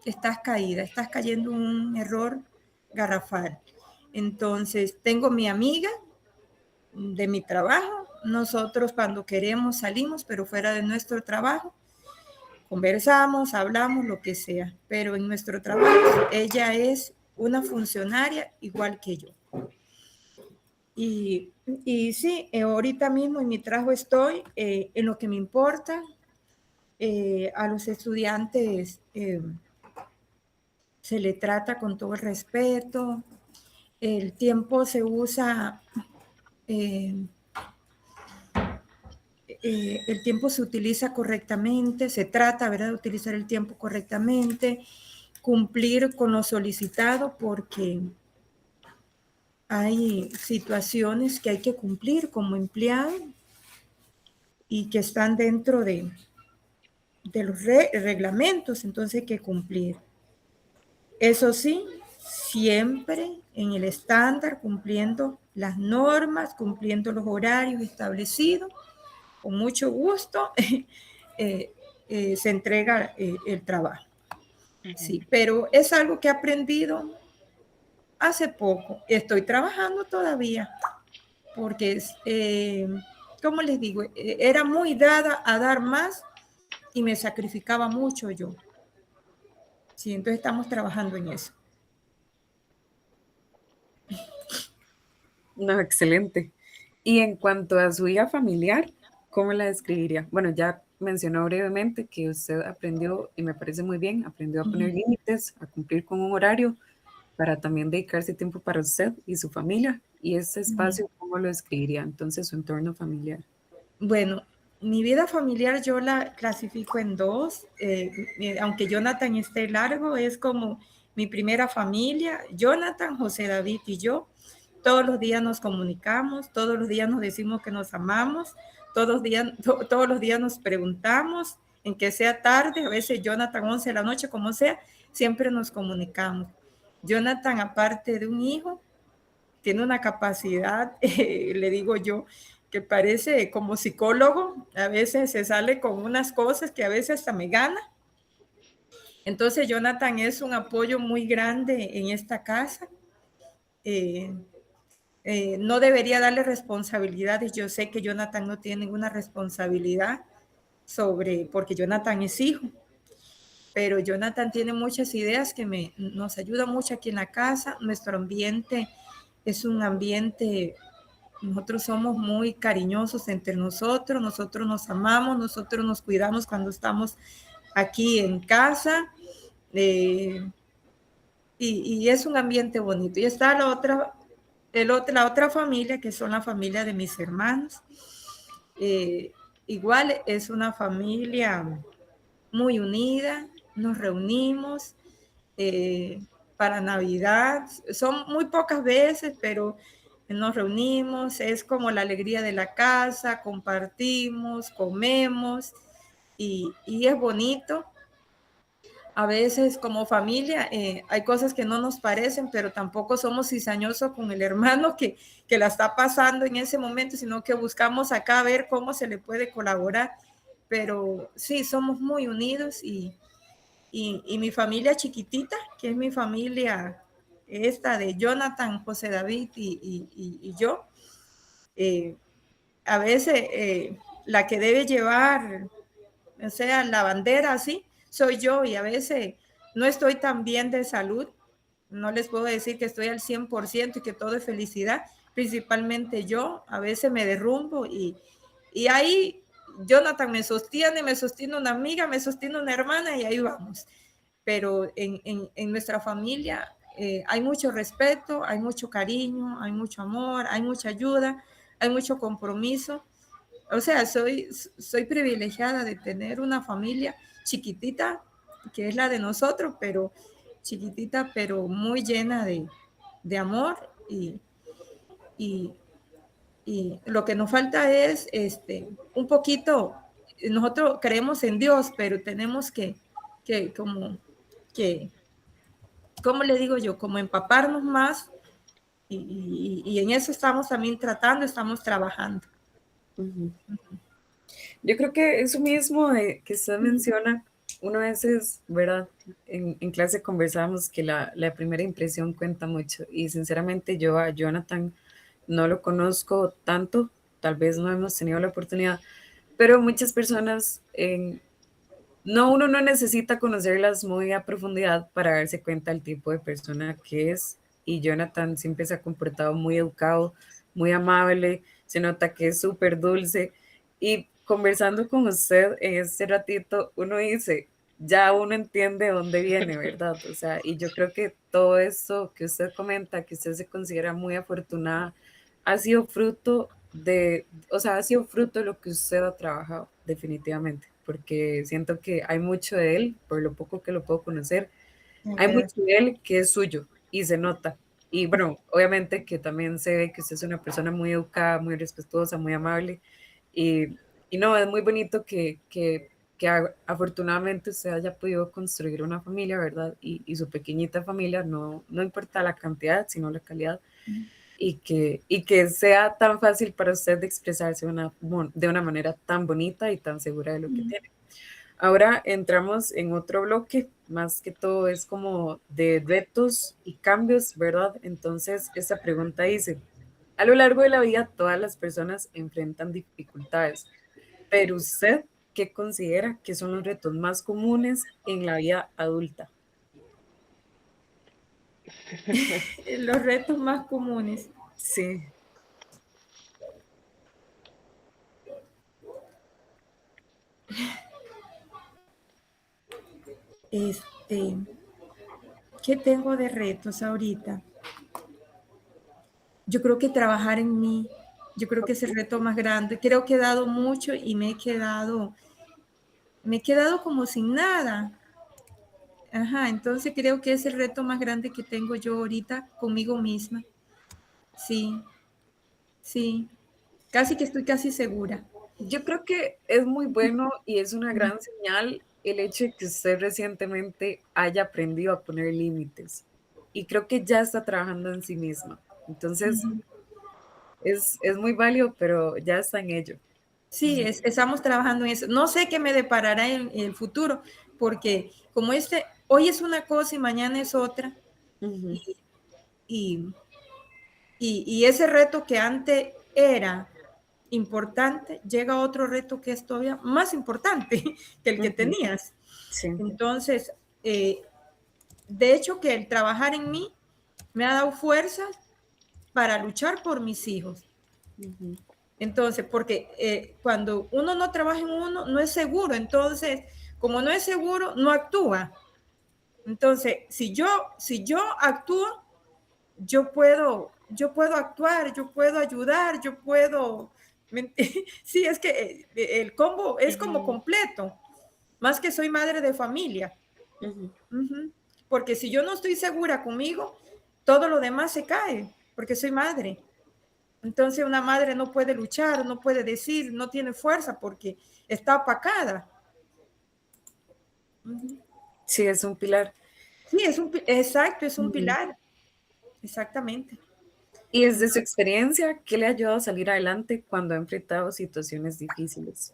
estás cayendo en un error garrafal. Entonces, tengo mi amiga de mi trabajo, nosotros cuando queremos salimos, pero fuera de nuestro trabajo, conversamos, hablamos, lo que sea, pero en nuestro trabajo ella es una funcionaria igual que yo. Y sí, ahorita mismo en mi trabajo estoy en lo que me importa. A los estudiantes se le trata con todo el respeto, el tiempo se usa, el tiempo se utiliza correctamente, se trata, ¿verdad?, de utilizar el tiempo correctamente, cumplir con lo solicitado, porque hay situaciones que hay que cumplir como empleado y que están dentro de los reglamentos, entonces hay que cumplir. Eso sí, siempre en el estándar, cumpliendo las normas, cumpliendo los horarios establecidos, con mucho gusto se entrega el trabajo. Sí, pero es algo que he aprendido hace poco. Estoy trabajando todavía, porque ¿cómo les digo? Era muy dada a dar más y me sacrificaba mucho yo. Sí, entonces estamos trabajando en eso. No, excelente. Y en cuanto a su vida familiar, ¿cómo la describiría? Bueno, ya mencionó brevemente que usted aprendió, y me parece muy bien, aprendió a poner límites, a cumplir con un horario, para también dedicarse tiempo para usted y su familia. Y ese espacio, ¿cómo lo describiría? Entonces, su entorno familiar. Bueno, mi vida familiar yo la clasifico en dos, aunque Jonathan esté largo, es como mi primera familia, Jonathan, José David y yo. Todos los días nos comunicamos, todos los días nos decimos que nos amamos, todos los días nos preguntamos, en que sea tarde, a veces Jonathan 11 de la noche, como sea, siempre nos comunicamos. Jonathan, aparte de un hijo, tiene una capacidad, le digo yo, que parece como psicólogo, a veces se sale con unas cosas que a veces hasta me gana. Entonces Jonathan es un apoyo muy grande en esta casa. No debería darle responsabilidades. Yo sé que Jonathan no tiene ninguna responsabilidad porque Jonathan es hijo, pero Jonathan tiene muchas ideas que nos ayudan mucho aquí en la casa. Nuestro ambiente es un ambiente, nosotros somos muy cariñosos entre nosotros nos amamos, nosotros nos cuidamos cuando estamos aquí en casa, y es un ambiente bonito. Y está la otra familia, que son la familia de mis hermanos. Igual es una familia muy unida, nos reunimos para Navidad, son muy pocas veces, pero nos reunimos, es como la alegría de la casa, compartimos, comemos y es bonito. A veces como familia hay cosas que no nos parecen, pero tampoco somos cizañosos con el hermano que la está pasando en ese momento, sino que buscamos acá ver cómo se le puede colaborar. Pero sí, somos muy unidos y mi familia chiquitita, que es mi familia esta de Jonathan, José David y yo, a veces la que debe llevar, o sea, la bandera así, soy yo, y a veces no estoy tan bien de salud, no les puedo decir que estoy al 100% y que todo es felicidad, principalmente yo, a veces me derrumbo y ahí Jonathan me sostiene una amiga, me sostiene una hermana y ahí vamos. Pero en nuestra familia hay mucho respeto, hay mucho cariño, hay mucho amor, hay mucha ayuda, hay mucho compromiso. O sea, soy privilegiada de tener una familia chiquitita, que es la de nosotros, pero chiquitita, pero muy llena de amor y, y lo que nos falta es un poquito, nosotros creemos en Dios, pero tenemos como, que, ¿cómo le digo yo? Como empaparnos más y en eso estamos también tratando, estamos trabajando. Ujú. Yo creo que eso mismo que usted menciona, uno a veces, ¿verdad? En clase conversábamos que la primera impresión cuenta mucho y sinceramente yo a Jonathan no lo conozco tanto, tal vez no hemos tenido la oportunidad, pero muchas personas, no, uno no necesita conocerlas muy a profundidad para darse cuenta del tipo de persona que es y Jonathan siempre se ha comportado muy educado, muy amable, se nota que es súper dulce y conversando con usted en este ratito, uno dice, ya uno entiende de dónde viene, ¿verdad? O sea, y yo creo que todo esto que usted comenta, que usted se considera muy afortunada, ha sido fruto de, o sea, ha sido fruto de lo que usted ha trabajado, definitivamente, porque siento que hay mucho de él, por lo poco que lo puedo conocer, hay mucho Gracias. de él que es suyo y se nota. Y bueno, obviamente que también se ve que usted es una persona muy educada, muy respetuosa, muy amable. Y, y no, es muy bonito que afortunadamente usted haya podido construir una familia, ¿verdad? Y su pequeñita familia, no, no importa la cantidad, sino la calidad. Y que sea tan fácil para usted de expresarse de una manera tan bonita y tan segura de lo que tiene. Ahora entramos en otro bloque, más que todo es como de retos y cambios, ¿verdad? Entonces, esta pregunta dice, a lo largo de la vida todas las personas enfrentan dificultades, pero usted, ¿qué considera que son los retos más comunes en la vida adulta? Los retos más comunes. Sí. Este, ¿Qué tengo de retos ahorita? Yo creo que trabajar en mí, yo creo que es el reto más grande. Creo que he dado mucho y me he quedado como sin nada. Ajá, entonces creo que es el reto más grande que tengo yo ahorita conmigo misma. Sí, sí, casi que estoy casi segura. Yo creo que es muy bueno y es una gran señal el hecho de que usted recientemente haya aprendido a poner límites y creo que ya está trabajando en sí misma. Entonces, es muy válido, pero ya está en ello. Sí, estamos trabajando en eso. No sé qué me deparará en el futuro, porque como hoy es una cosa y mañana es otra, Ujú, y, y, y ese reto que antes era importante, llega otro reto que es todavía más importante que el que ujú, tenías. sí, Entonces, de hecho que el trabajar en mí me ha dado fuerzas para luchar por mis hijos. ujú, Entonces, porque cuando uno no trabaja en uno, no es seguro. Entonces, como no es seguro, no actúa. Entonces, si yo actúo, yo puedo actuar, yo puedo ayudar, yo puedo. Sí, es que el combo es como completo, más que soy madre de familia. ujú. Ujú. Porque si yo no estoy segura conmigo, todo lo demás se cae, porque soy madre. Entonces una madre no puede luchar, no puede decir, no tiene fuerza porque está opacada. Ujú. Sí, es un pilar. Sí, exacto, es un Ujú. pilar, exactamente. Y desde su experiencia, ¿qué le ha ayudado a salir adelante cuando ha enfrentado situaciones difíciles?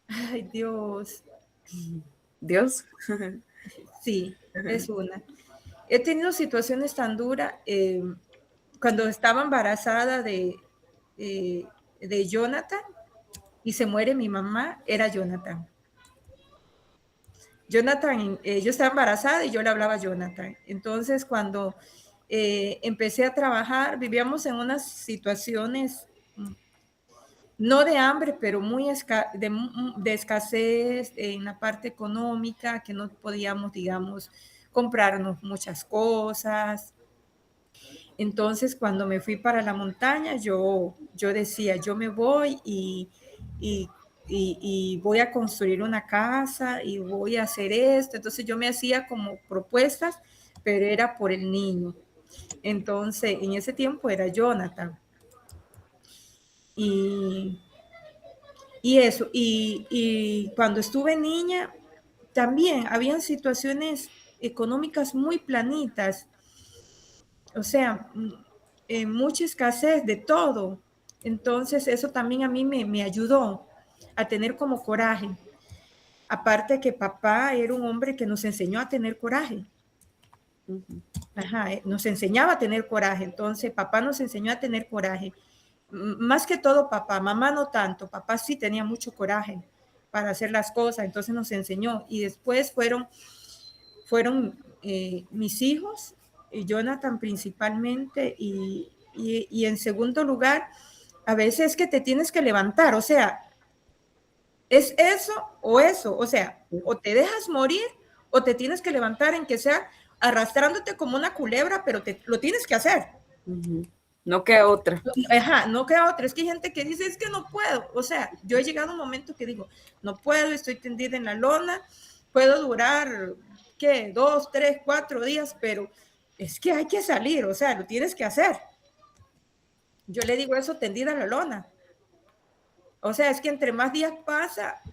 Ay, Dios, Dios. sí, es una. He tenido situaciones tan duras. Cuando estaba embarazada de Jonathan y se muere mi mamá, era Jonathan. Jonathan, yo estaba embarazada y yo le hablaba a Jonathan. Entonces, cuando empecé a trabajar, vivíamos en unas situaciones no de hambre, pero muy de escasez en la parte económica, que no podíamos, digamos, comprarnos muchas cosas. Entonces, cuando me fui para la montaña, yo decía, yo me voy y, y voy a construir una casa y voy a hacer esto. Entonces, yo me hacía como propuestas, pero era por el niño. Entonces, en ese tiempo era Jonathan. Y, y eso, y cuando estuve niña, también habían situaciones económicas muy planitas, o sea, mucha escasez de todo. Entonces eso también a mí me ayudó a tener como coraje. Aparte que papá era un hombre que nos enseñó a tener coraje. Ajá, nos enseñaba a tener coraje. Entonces papá nos enseñó a tener coraje. Más que todo papá, mamá no tanto. Papá sí tenía mucho coraje para hacer las cosas, entonces nos enseñó. Y después fueron mis hijos, Jonathan principalmente, y en segundo lugar, a veces que te tienes que levantar, o sea, es eso, o sea, o te dejas morir o te tienes que levantar en que sea arrastrándote como una culebra, pero lo tienes que hacer. No queda otra. Ajá, no queda otra. Es que hay gente que dice, es que no puedo. O sea, yo he llegado a un momento que digo, no puedo, estoy tendida en la lona, puedo durar, ¿qué? 2, 3, 4 días, pero es que hay que salir, o sea, lo tienes que hacer. Yo le digo eso, tendida en la lona. O sea, es que entre más días pasa,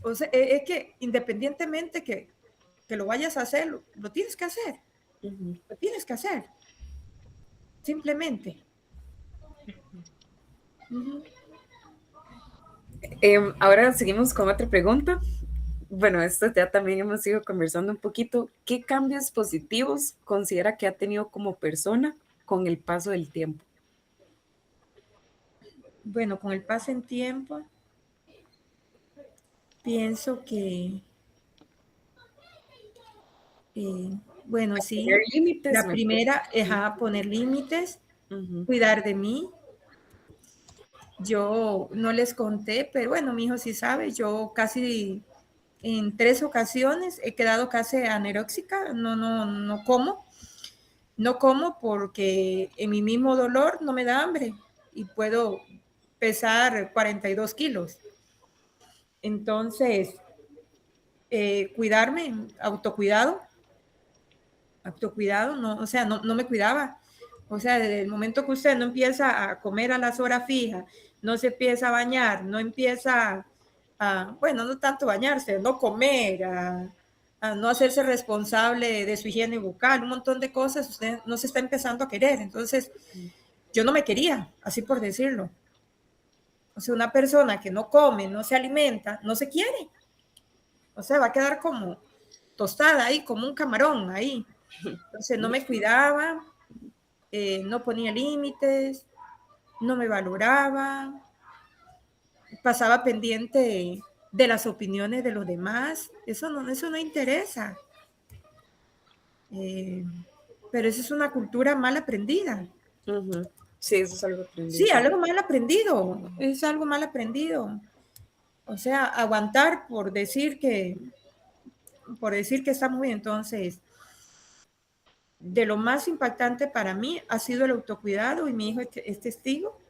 o sea, es que independientemente que lo vayas a hacer, lo tienes que hacer. Lo tienes que hacer. Simplemente. Ahora seguimos con otra pregunta. Bueno, esto ya también hemos ido conversando un poquito. ¿Qué cambios positivos considera que ha tenido como persona con el paso del tiempo? Bueno, con el paso en tiempo, pienso que, bueno, sí, ¿Poner límites? la primera es poner límites, cuidar de mí. Yo no les conté, pero bueno, mi hijo sí sabe, yo casi en 3 ocasiones he quedado casi anoréxica, no como. No como porque en mi mismo dolor no me da hambre y puedo pesar 42 kilos. Entonces, cuidarme, autocuidado, no, o sea, no me cuidaba. O sea, desde el momento que usted no empieza a comer a las horas fijas, no se empieza a bañar, no empieza bueno, no tanto bañarse, no comer, a no hacerse responsable de su higiene bucal, un montón de cosas, usted no se está empezando a querer. Entonces, yo no me quería, así por decirlo. O sea, una persona que no come, no se alimenta, no se quiere. O sea, va a quedar como tostada ahí, como un camarón ahí. Entonces, no me cuidaba, no ponía límites, no me valoraba, pasaba pendiente de las opiniones de los demás. Eso no interesa. Pero eso es una cultura mal aprendida. Sí, eso es algo aprendido. Sí, algo mal aprendido. Es algo mal aprendido. O sea, aguantar por decir que estamos bien. Entonces, de lo más impactante para mí ha sido el autocuidado y mi hijo es testigo.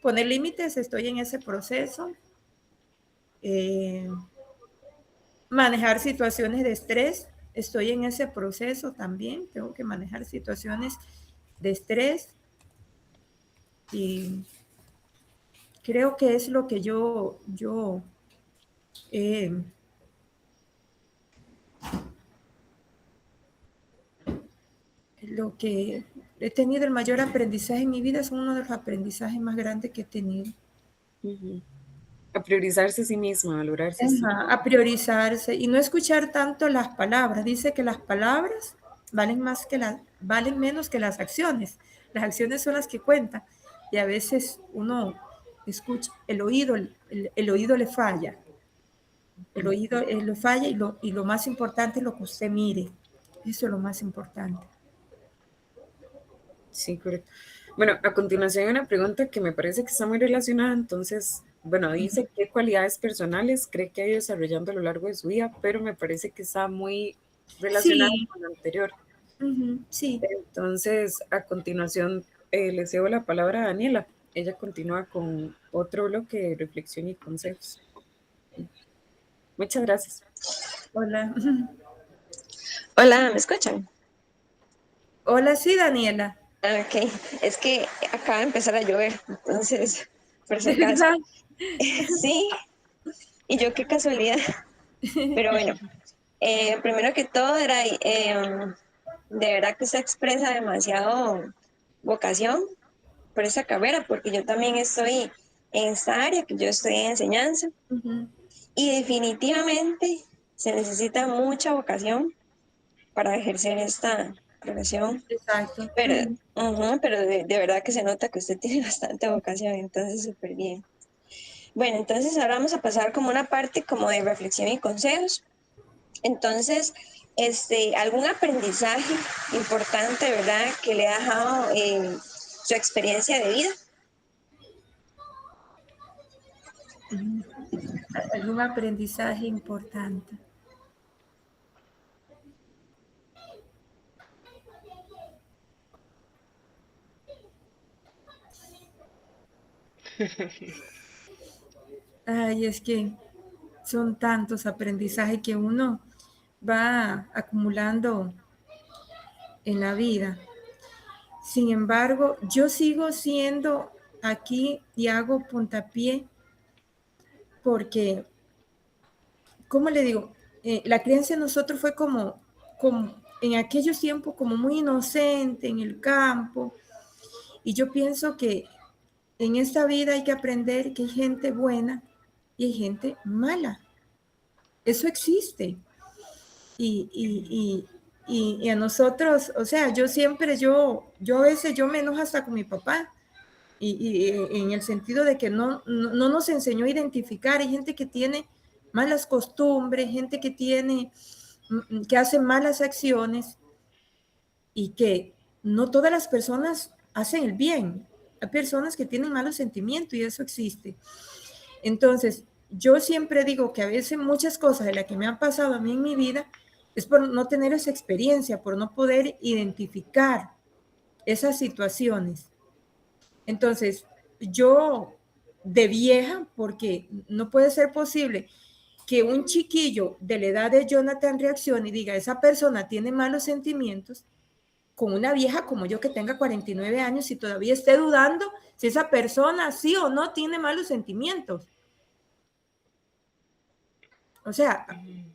Poner límites, estoy en ese proceso. Manejar situaciones de estrés, estoy en ese proceso también. Tengo que manejar situaciones de estrés y creo que es lo que yo lo que he tenido el mayor aprendizaje en mi vida, es uno de los aprendizajes más grandes que he tenido. A priorizarse a sí misma, a valorarse. A priorizarse y no escuchar tanto las palabras. Dice que las palabras valen menos que las acciones. Las acciones son las que cuentan y a veces uno escucha, el oído le falla. El oído lo falla y lo más importante es lo que usted mire. Eso es lo más importante. Sí, correcto. Bueno, a continuación hay una pregunta que me parece que está muy relacionada. Entonces, bueno, dice qué cualidades personales cree que ha ido desarrollando a lo largo de su vida, pero me parece que está muy relacionada Sí, con lo anterior. sí. Entonces, a continuación, le cedo la palabra a Daniela. Ella continúa con otro bloque de reflexión y consejos. Muchas gracias. Hola. Hola, ¿me escuchan? Hola, sí, Daniela. Ok, es que acaba de empezar a llover, entonces, por si ¿De acaso. verdad? Sí, y yo qué casualidad. Pero bueno, primero que todo era, de verdad que se expresa demasiado vocación por esa carrera, porque yo también estoy en esta área, que yo estoy en enseñanza, Ujú, y definitivamente se necesita mucha vocación para ejercer esta profesión. exacto. Pero, Ujú. pero de verdad que se nota que usted tiene bastante vocación, entonces súper bien. Bueno, entonces ahora vamos a pasar como una parte como de reflexión y consejos. Entonces, algún aprendizaje importante, ¿verdad? Que le ha dejado su experiencia de vida. Algún aprendizaje importante. Ay, es que son tantos aprendizajes que uno va acumulando en la vida. Sin embargo, yo sigo siendo aquí y hago puntapié porque, ¿cómo le digo? La crianza de nosotros fue como en aquellos tiempos como muy inocente en el campo. Y yo pienso que en esta vida hay que aprender que hay gente buena y hay gente mala. Eso existe. Y a nosotros, o sea, yo a veces yo me enojo hasta con mi papá. Y en el sentido de que no nos enseñó a identificar. Hay gente que tiene malas costumbres, gente que que hace malas acciones y que no todas las personas hacen el bien. Hay personas que tienen malos sentimientos y eso existe. Entonces, yo siempre digo que a veces muchas cosas de las que me han pasado a mí en mi vida es por no tener esa experiencia, por no poder identificar esas situaciones. Entonces, yo de vieja, porque no puede ser posible que un chiquillo de la edad de Jonathan reaccione y diga, esa persona tiene malos sentimientos, con una vieja como yo que tenga 49 años y todavía esté dudando si esa persona sí o no tiene malos sentimientos. O sea,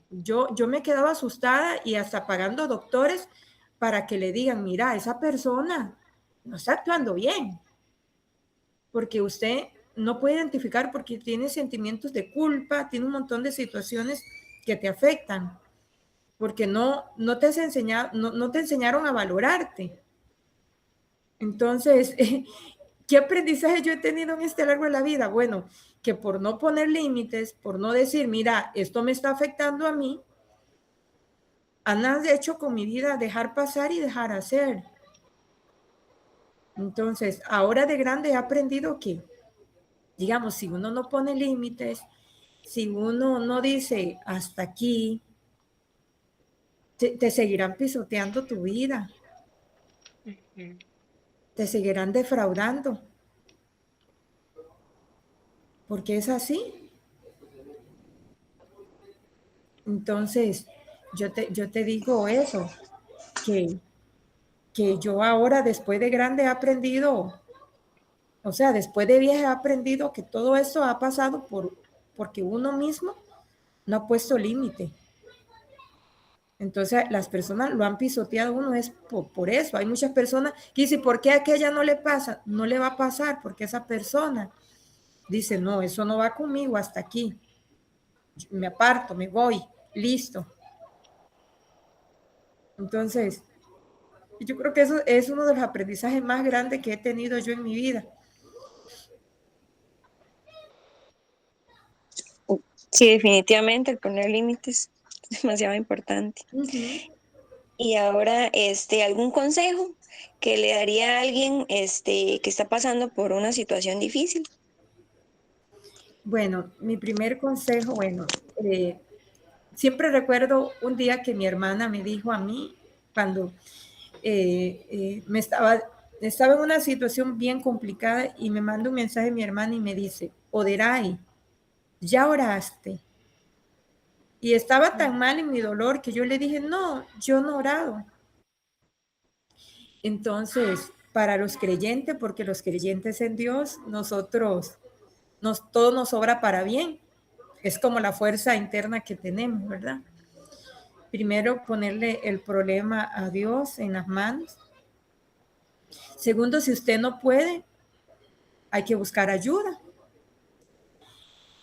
yo me quedaba asustada y hasta pagando doctores para que le digan, mira, esa persona no está actuando bien, porque usted no puede identificar porque tiene sentimientos de culpa, tiene un montón de situaciones que te afectan, porque no te has enseñado, no te enseñaron a valorarte. Entonces, ¿qué aprendizaje yo he tenido en este largo de la vida? Bueno, que por no poner límites, por no decir, mira, esto me está afectando a mí, han hecho con mi vida dejar pasar y dejar hacer. Entonces, ahora de grande he aprendido que, digamos, si uno no pone límites, si uno no dice hasta aquí, te seguirán pisoteando tu vida, te seguirán defraudando, porque es así. Entonces, yo te digo eso, que, que yo ahora, después de grande, he aprendido, o sea, después de vieja, he aprendido que todo eso ha pasado porque uno mismo no ha puesto límite. Entonces, las personas lo han pisoteado uno es por eso. Hay muchas personas que dicen, ¿por qué a aquella no le pasa? No le va a pasar porque esa persona dice, no, eso no va conmigo hasta aquí. Me aparto, me voy, listo. Entonces, yo creo que eso es uno de los aprendizajes más grandes que he tenido yo en mi vida. Sí, definitivamente el poner límites es demasiado importante. Ujú. Y ahora, ¿algún consejo que le daría a alguien, que está pasando por una situación difícil? Bueno, mi primer consejo, bueno, siempre recuerdo un día que mi hermana me dijo a mí, cuando estaba en una situación bien complicada y me manda un mensaje mi hermana y me dice, Oderay, ¿ya oraste? Y estaba tan mal en mi dolor que yo le dije, no, yo no he orado. Entonces, para los creyentes, porque los creyentes en Dios, todo nos obra para bien. Es como la fuerza interna que tenemos, ¿verdad? Primero, ponerle el problema a Dios en las manos. Segundo, si usted no puede, hay que buscar ayuda.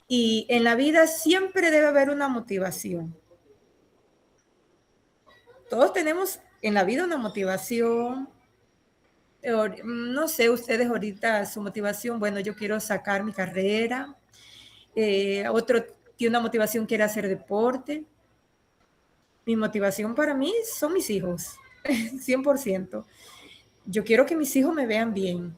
Y en la vida siempre debe haber una motivación. Todos tenemos en la vida una motivación. No sé, ustedes ahorita su motivación, bueno, yo quiero sacar mi carrera. Otro tiene una motivación, quiere hacer deporte. Mi motivación para mí son mis hijos, 100%. Yo quiero que mis hijos me vean bien.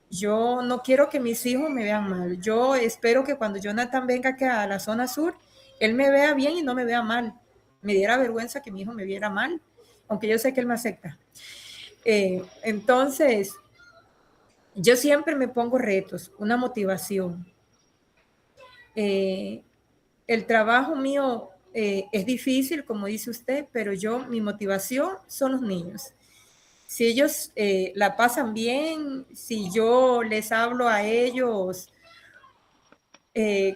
Yo no quiero que mis hijos me vean mal. Yo espero que cuando Jonathan venga acá a la zona sur, él me vea bien y no me vea mal. Me diera vergüenza que mi hijo me viera mal, aunque yo sé que él me acepta. Entonces, yo siempre me pongo retos, una motivación. Eh, el trabajo mío es difícil, como dice usted, pero mi motivación son los niños. Si ellos la pasan bien, si yo les hablo a ellos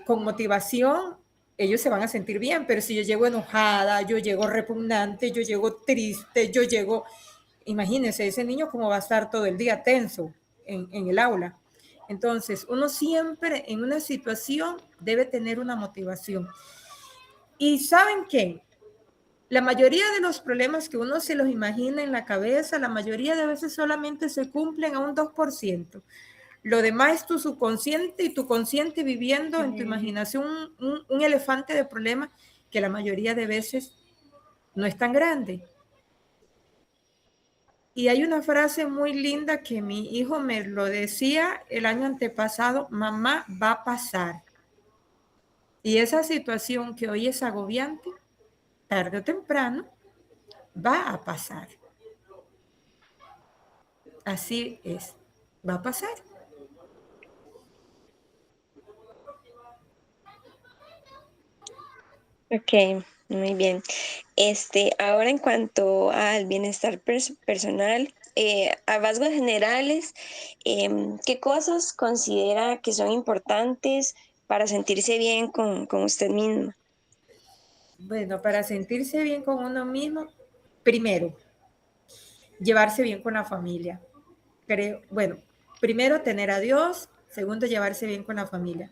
con motivación, ellos se van a sentir bien, pero si yo llego enojada, yo llego repugnante, yo llego triste, imagínense, ese niño cómo va a estar todo el día tenso en el aula. Entonces, uno siempre en una situación debe tener una motivación. ¿Y saben qué? La mayoría de los problemas que uno se los imagina en la cabeza, la mayoría de veces solamente se cumplen a un 2%. Lo demás es tu subconsciente y tu consciente viviendo en tu imaginación un elefante de problemas que la mayoría de veces no es tan grande. Y hay una frase muy linda que mi hijo me lo decía el año antepasado, mamá, va a pasar. Y esa situación que hoy es agobiante, tarde o temprano, va a pasar. Así es, va a pasar. Ok, muy bien. Ahora en cuanto al bienestar personal, a rasgos generales, ¿qué cosas considera que son importantes para sentirse bien con usted mismo? Bueno, para sentirse bien con uno mismo, primero, llevarse bien con la familia. Creo, bueno, primero tener a Dios, segundo llevarse bien con la familia.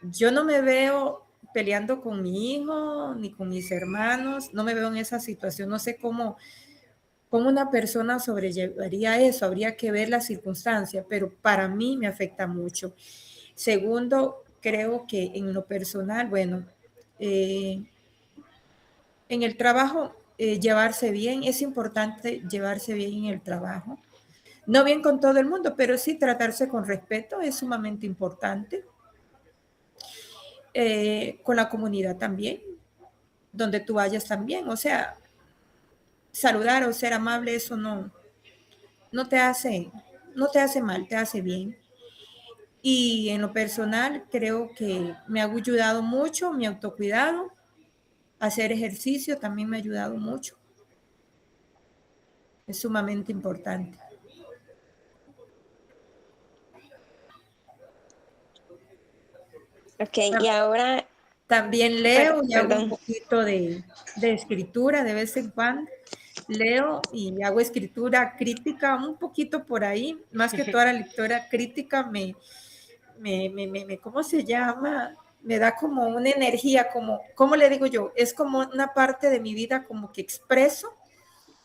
Yo no me veo peleando con mi hijo ni con mis hermanos, no me veo en esa situación, no sé cómo una persona sobrellevaría eso, habría que ver la circunstancia, pero para mí me afecta mucho. Segundo, creo que en lo personal, bueno, eh, en el trabajo, llevarse bien, es importante llevarse bien en el trabajo. No bien con todo el mundo, pero sí tratarse con respeto es sumamente importante. Con la comunidad también, donde tú vayas también. O sea, saludar o ser amable, eso no te hace, no te hace mal, te hace bien. Y en lo personal, creo que me ha ayudado mucho mi autocuidado. Hacer ejercicio también me ha ayudado mucho. Es sumamente importante. Ok, y ahora, También leo y hago un perdón. poquito de escritura de vez en cuando. Leo y hago escritura crítica, un poquito por ahí, más que toda la lectura crítica ¿cómo se llama? Me da como una energía, como, ¿cómo le digo yo? Es como una parte de mi vida como que expreso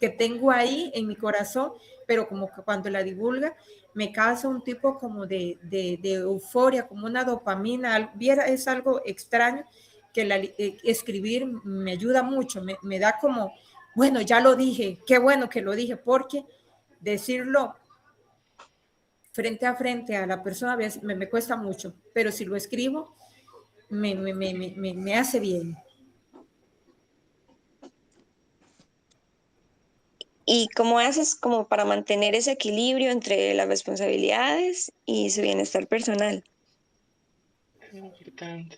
que tengo ahí en mi corazón, pero como que cuando la divulga me causa un tipo como de euforia, como una dopamina, es algo extraño que escribir me ayuda mucho, me da como, bueno, ya lo dije, qué bueno que lo dije, porque decirlo frente a frente a la persona me cuesta mucho, pero si lo escribo, me hace bien. ¿Y cómo haces como para mantener ese equilibrio entre las responsabilidades y su bienestar personal? Importante.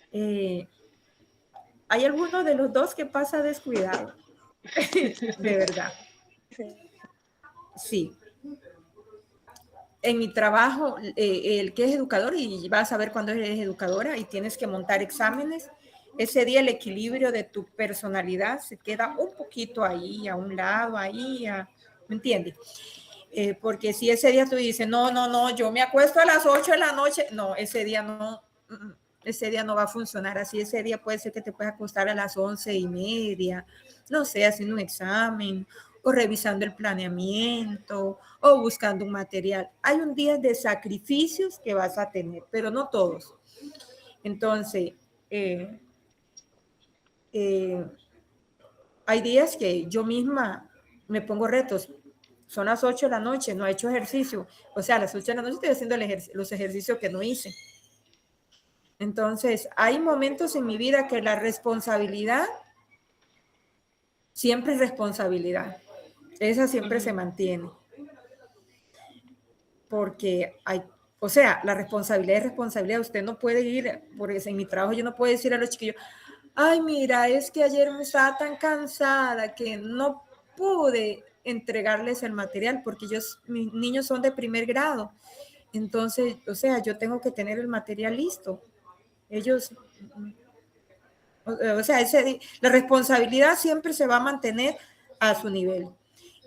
Hay alguno de los dos que pasa descuidado, de verdad. Sí. En mi trabajo, el que es educador, y vas a ver cuando eres educadora y tienes que montar exámenes, ese día el equilibrio de tu personalidad se queda un poquito ahí, a un lado, ahí, ¿me entiendes? Porque si ese día tú dices, no, yo me acuesto a las 8 de la noche, no, ese día no va a funcionar así. Ese día puede ser que te puedas acostar a las 11:30, no sé, haciendo un examen o revisando el planeamiento o buscando un material. Hay un día de sacrificios que vas a tener, pero no todos. Entonces, hay días que yo misma me pongo retos. Son las 8 de la noche, no he hecho ejercicio. O sea, a las 8 de la noche estoy haciendo los ejercicios que no hice. Entonces, hay momentos en mi vida que la responsabilidad siempre es responsabilidad. Esa siempre se mantiene. Porque o sea, la responsabilidad es responsabilidad. Usted no puede ir, porque en mi trabajo yo no puedo decir a los chiquillos, ay, mira, es que ayer me estaba tan cansada que no pude entregarles el material porque mis niños son de primer grado. Entonces, o sea, yo tengo que tener el material listo. Ellos, o sea, la responsabilidad siempre se va a mantener a su nivel.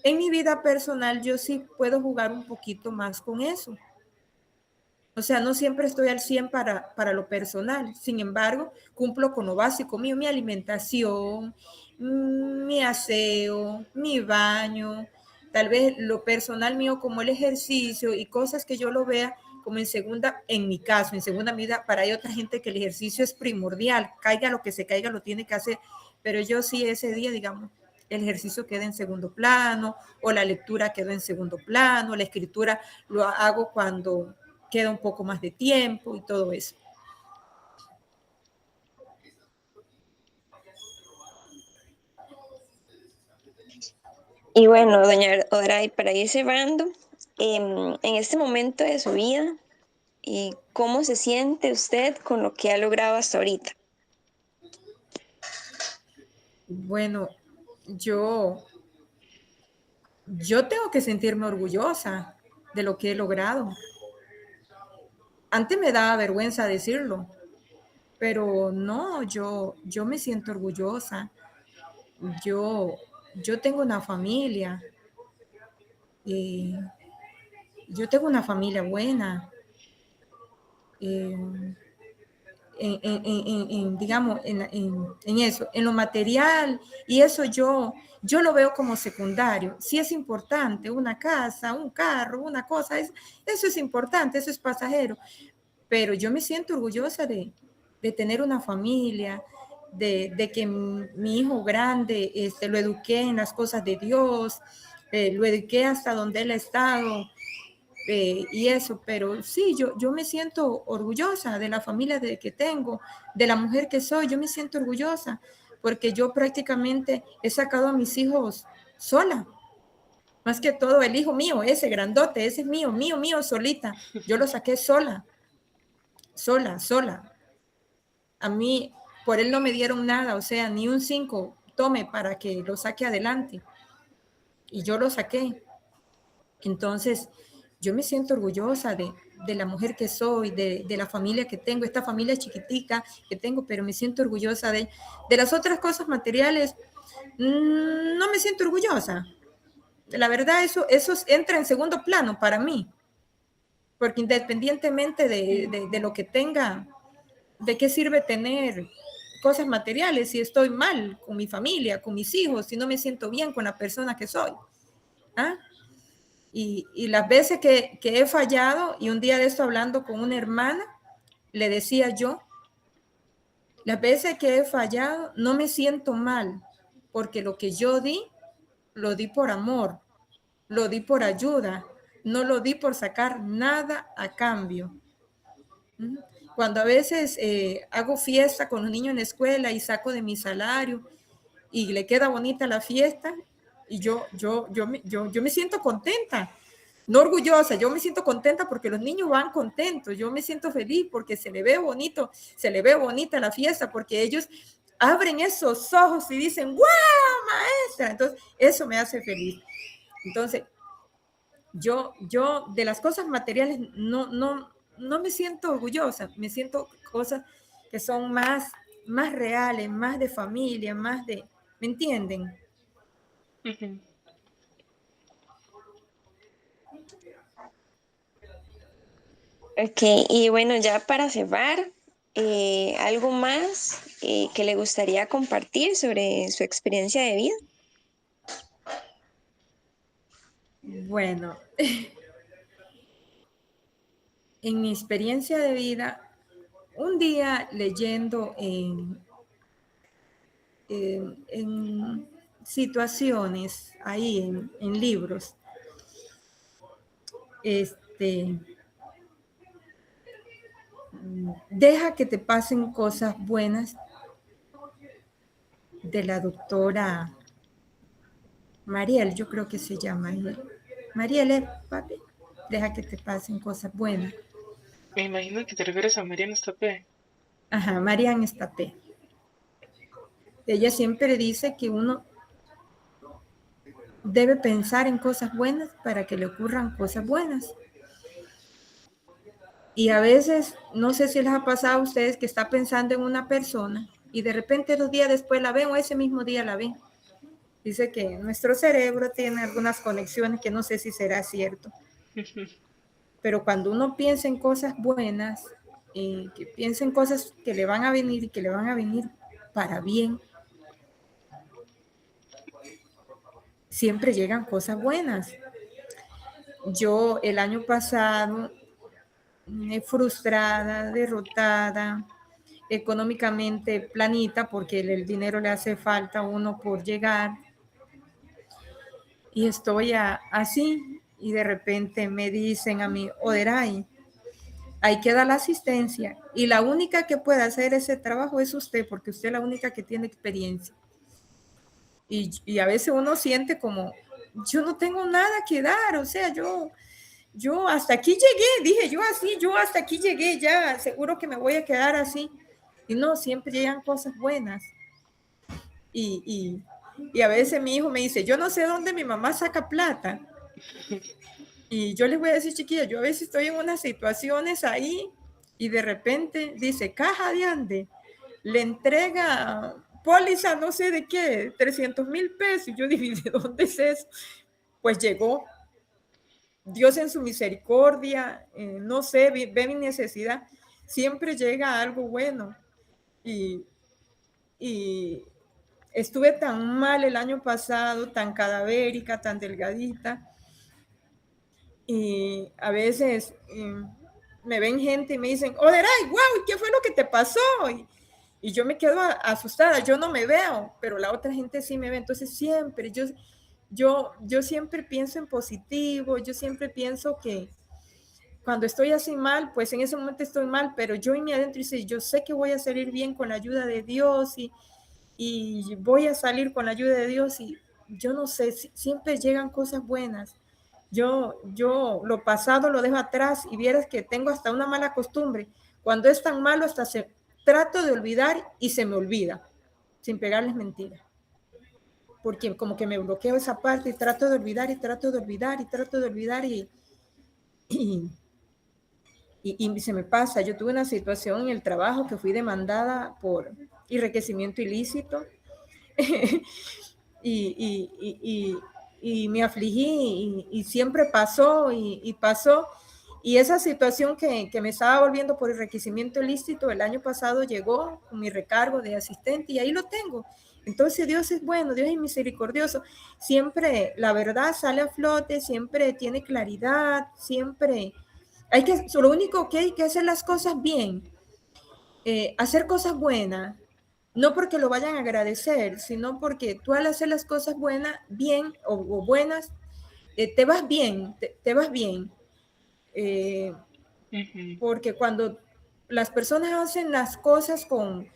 En mi vida personal, yo sí puedo jugar un poquito más con eso. O sea, no siempre estoy al 100 para lo personal. Sin embargo, cumplo con lo básico mío, mi alimentación, mi aseo, mi baño, tal vez lo personal mío como el ejercicio y cosas que yo lo vea como en mi caso, en segunda medida. Para hay otra gente que el ejercicio es primordial, caiga lo que se caiga, lo tiene que hacer. Pero yo sí ese día, digamos, el ejercicio queda en segundo plano o la lectura quedó en segundo plano, la escritura lo hago cuando queda un poco más de tiempo y todo eso. Y bueno, doña Oray, para ir cerrando, en este momento de su vida, ¿cómo se siente usted con lo que ha logrado hasta ahorita? Bueno, yo tengo que sentirme orgullosa de lo que he logrado. Antes me daba vergüenza decirlo, pero no, yo me siento orgullosa. Yo, yo tengo una familia, yo tengo una familia buena. Digamos, en eso, en lo material, y eso yo lo veo como secundario. Sí es importante, una casa, un carro, una cosa, eso es importante, eso es pasajero, pero yo me siento orgullosa de tener una familia, de que mi hijo grande lo eduqué en las cosas de Dios, lo eduqué hasta donde él ha estado, y eso, pero sí, yo me siento orgullosa de la familia que tengo, de la mujer que soy, yo me siento orgullosa, porque yo prácticamente he sacado a mis hijos sola, más que todo el hijo mío, ese grandote, ese es mío, solita, yo lo saqué sola. A mí, por él no me dieron nada, o sea, ni un 5 tome para que lo saque adelante, y yo lo saqué. Entonces, yo me siento orgullosa de la mujer que soy, de la familia que tengo, esta familia chiquitica que tengo, pero me siento orgullosa de las otras cosas materiales. No me siento orgullosa. La verdad, eso entra en segundo plano para mí, porque independientemente de lo que tenga, ¿de qué sirve tener cosas materiales si estoy mal con mi familia, con mis hijos, si no me siento bien con la persona que soy? ¿ah? Y las veces que he fallado, y un día de esto hablando con una hermana, le decía yo, las veces que he fallado no me siento mal, porque lo que yo di, lo di por amor, lo di por ayuda, no lo di por sacar nada a cambio. Cuando a veces hago fiesta con los niños en la escuela y saco de mi salario y le queda bonita la fiesta, y yo me siento contenta, no orgullosa, yo me siento contenta porque los niños van contentos, yo me siento feliz porque se le ve bonito, se le ve bonita la fiesta, porque ellos abren esos ojos y dicen, ¡guau, maestra! Entonces, eso me hace feliz. Entonces, yo de las cosas materiales no me siento orgullosa, me siento cosas que son más reales, más de familia, más de, ¿me entienden? Ujú. Ok, y bueno, ya para cerrar, ¿algo más que le gustaría compartir sobre su experiencia de vida? Bueno, en mi experiencia de vida, un día leyendo en situaciones ahí en libros, deja que te pasen cosas buenas, de la doctora Mariel, yo creo que se llama ella. Mariel, papi, deja que te pasen cosas buenas. Me imagino que te refieres a Mariana Estapé. Ajá, Marian Estapé. Ella siempre dice que uno debe pensar en cosas buenas para que le ocurran cosas buenas. Y a veces, no sé si les ha pasado a ustedes que está pensando en una persona y de repente 2 días después la ven o ese mismo día la ven. Dice que nuestro cerebro tiene algunas conexiones que no sé si será cierto. Pero cuando uno piensa en cosas buenas, que piensa en cosas que le van a venir y que le van a venir para bien, siempre llegan cosas buenas. Yo el año pasado, frustrada, derrotada, económicamente planita, porque el dinero le hace falta a uno por llegar, y estoy así, y de repente me dicen a mí, Oderay, ahí queda la asistencia, y la única que puede hacer ese trabajo es usted, porque usted es la única que tiene experiencia. Y a veces uno siente como, yo no tengo nada que dar, o sea, yo hasta aquí llegué, dije yo así, yo hasta aquí llegué, ya seguro que me voy a quedar así. Y no, siempre llegan cosas buenas. Y a veces mi hijo me dice, yo no sé dónde mi mamá saca plata. Y yo les voy a decir, chiquilla, yo a veces estoy en unas situaciones ahí y de repente dice, caja de ande, le entrega póliza no sé de qué, 300,000 pesos. Y yo dije, ¿de dónde es eso? Pues llegó. Dios en su misericordia, no sé, ve mi necesidad, siempre llega algo bueno. Y, y estuve tan mal el año pasado, tan cadavérica, tan delgadita, y a veces me ven gente y me dicen, Oderay, wow, ¿qué fue lo que te pasó? Y yo me quedo asustada, yo no me veo, pero la otra gente sí me ve. Entonces siempre, yo siempre pienso en positivo, yo siempre pienso que cuando estoy así mal, pues en ese momento estoy mal, pero yo en mi adentro dice, yo sé que voy a salir bien con la ayuda de Dios y voy a salir con la ayuda de Dios, y yo no sé, siempre llegan cosas buenas. Yo lo pasado lo dejo atrás y vieras que tengo hasta una mala costumbre. Cuando es tan malo, trato de olvidar y se me olvida, sin pegarles mentiras. Porque como que me bloqueo esa parte y trato de olvidar y trato de olvidar y trato de olvidar y se me pasa. Yo tuve una situación en el trabajo que fui demandada por enriquecimiento ilícito y me afligí y siempre pasó y pasó. Y esa situación que me estaba volviendo por enriquecimiento ilícito el año pasado llegó con mi recargo de asistente y ahí lo tengo. Entonces Dios es bueno, Dios es misericordioso. Siempre la verdad sale a flote, siempre tiene claridad, siempre lo único que hay que hacer las cosas bien, hacer cosas buenas, no porque lo vayan a agradecer, sino porque tú al hacer las cosas buenas, bien o buenas, te vas bien, te vas bien. Porque cuando las personas hacen las cosas con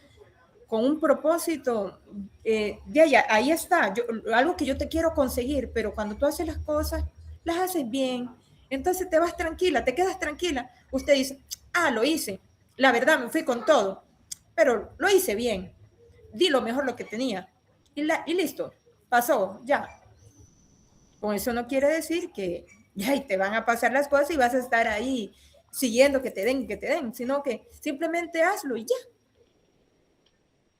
un propósito, ahí está, algo que yo te quiero conseguir, pero cuando tú haces las cosas, las haces bien, entonces te vas tranquila, te quedas tranquila. Usted dice, lo hice, la verdad me fui con todo, pero lo hice bien, di lo mejor lo que tenía, y listo, pasó, ya. Con eso no quiere decir que ya y te van a pasar las cosas y vas a estar ahí siguiendo que te den, sino que simplemente hazlo y ya.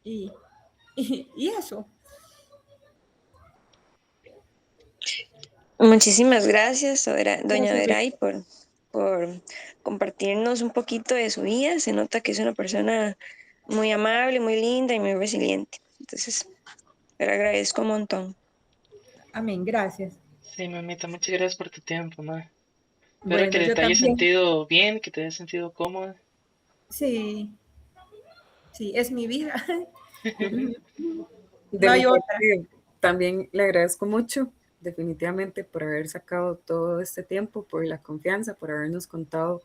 Y eso. Muchísimas gracias, doña Gracias. Veray, por compartirnos un poquito de su vida. Se nota que es una persona muy amable, muy linda y muy resiliente. Entonces, le agradezco un montón. Amén, gracias. Sí, mamita, muchas gracias por tu tiempo, ma. Espero Bueno, que yo te hayas también. sentido bien, que te hayas sentido cómoda. Sí, sí, es mi vida. De No mi hay otra. parte, también le agradezco mucho, definitivamente, por haber sacado todo este tiempo, por la confianza, por habernos contado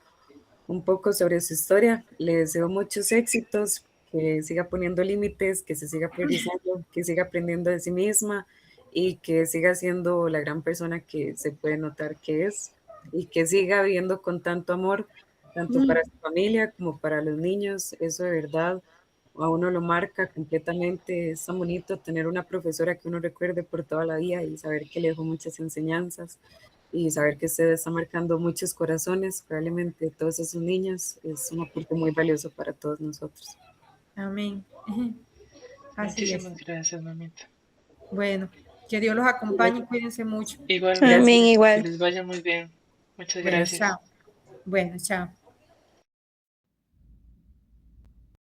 un poco sobre su historia. Le deseo muchos éxitos, que siga poniendo límites, que se siga priorizando, que siga aprendiendo de sí misma y que siga siendo la gran persona que se puede notar que es y que siga viviendo con tanto amor, tanto para su familia como para los niños. Eso de verdad a uno lo marca completamente. Es tan bonito tener una profesora que uno recuerde por toda la vida y saber que le dejó muchas enseñanzas y saber que usted está marcando muchos corazones, probablemente todos esos niños, es un aporte muy valioso para todos nosotros. Amén. Así es. Muchísimas gracias, mamita. Bueno, que Dios los acompañe y cuídense mucho. Amén, Igualmente, que igual. les vaya muy bien. Muchas Bueno, gracias. chao. Bueno, chao.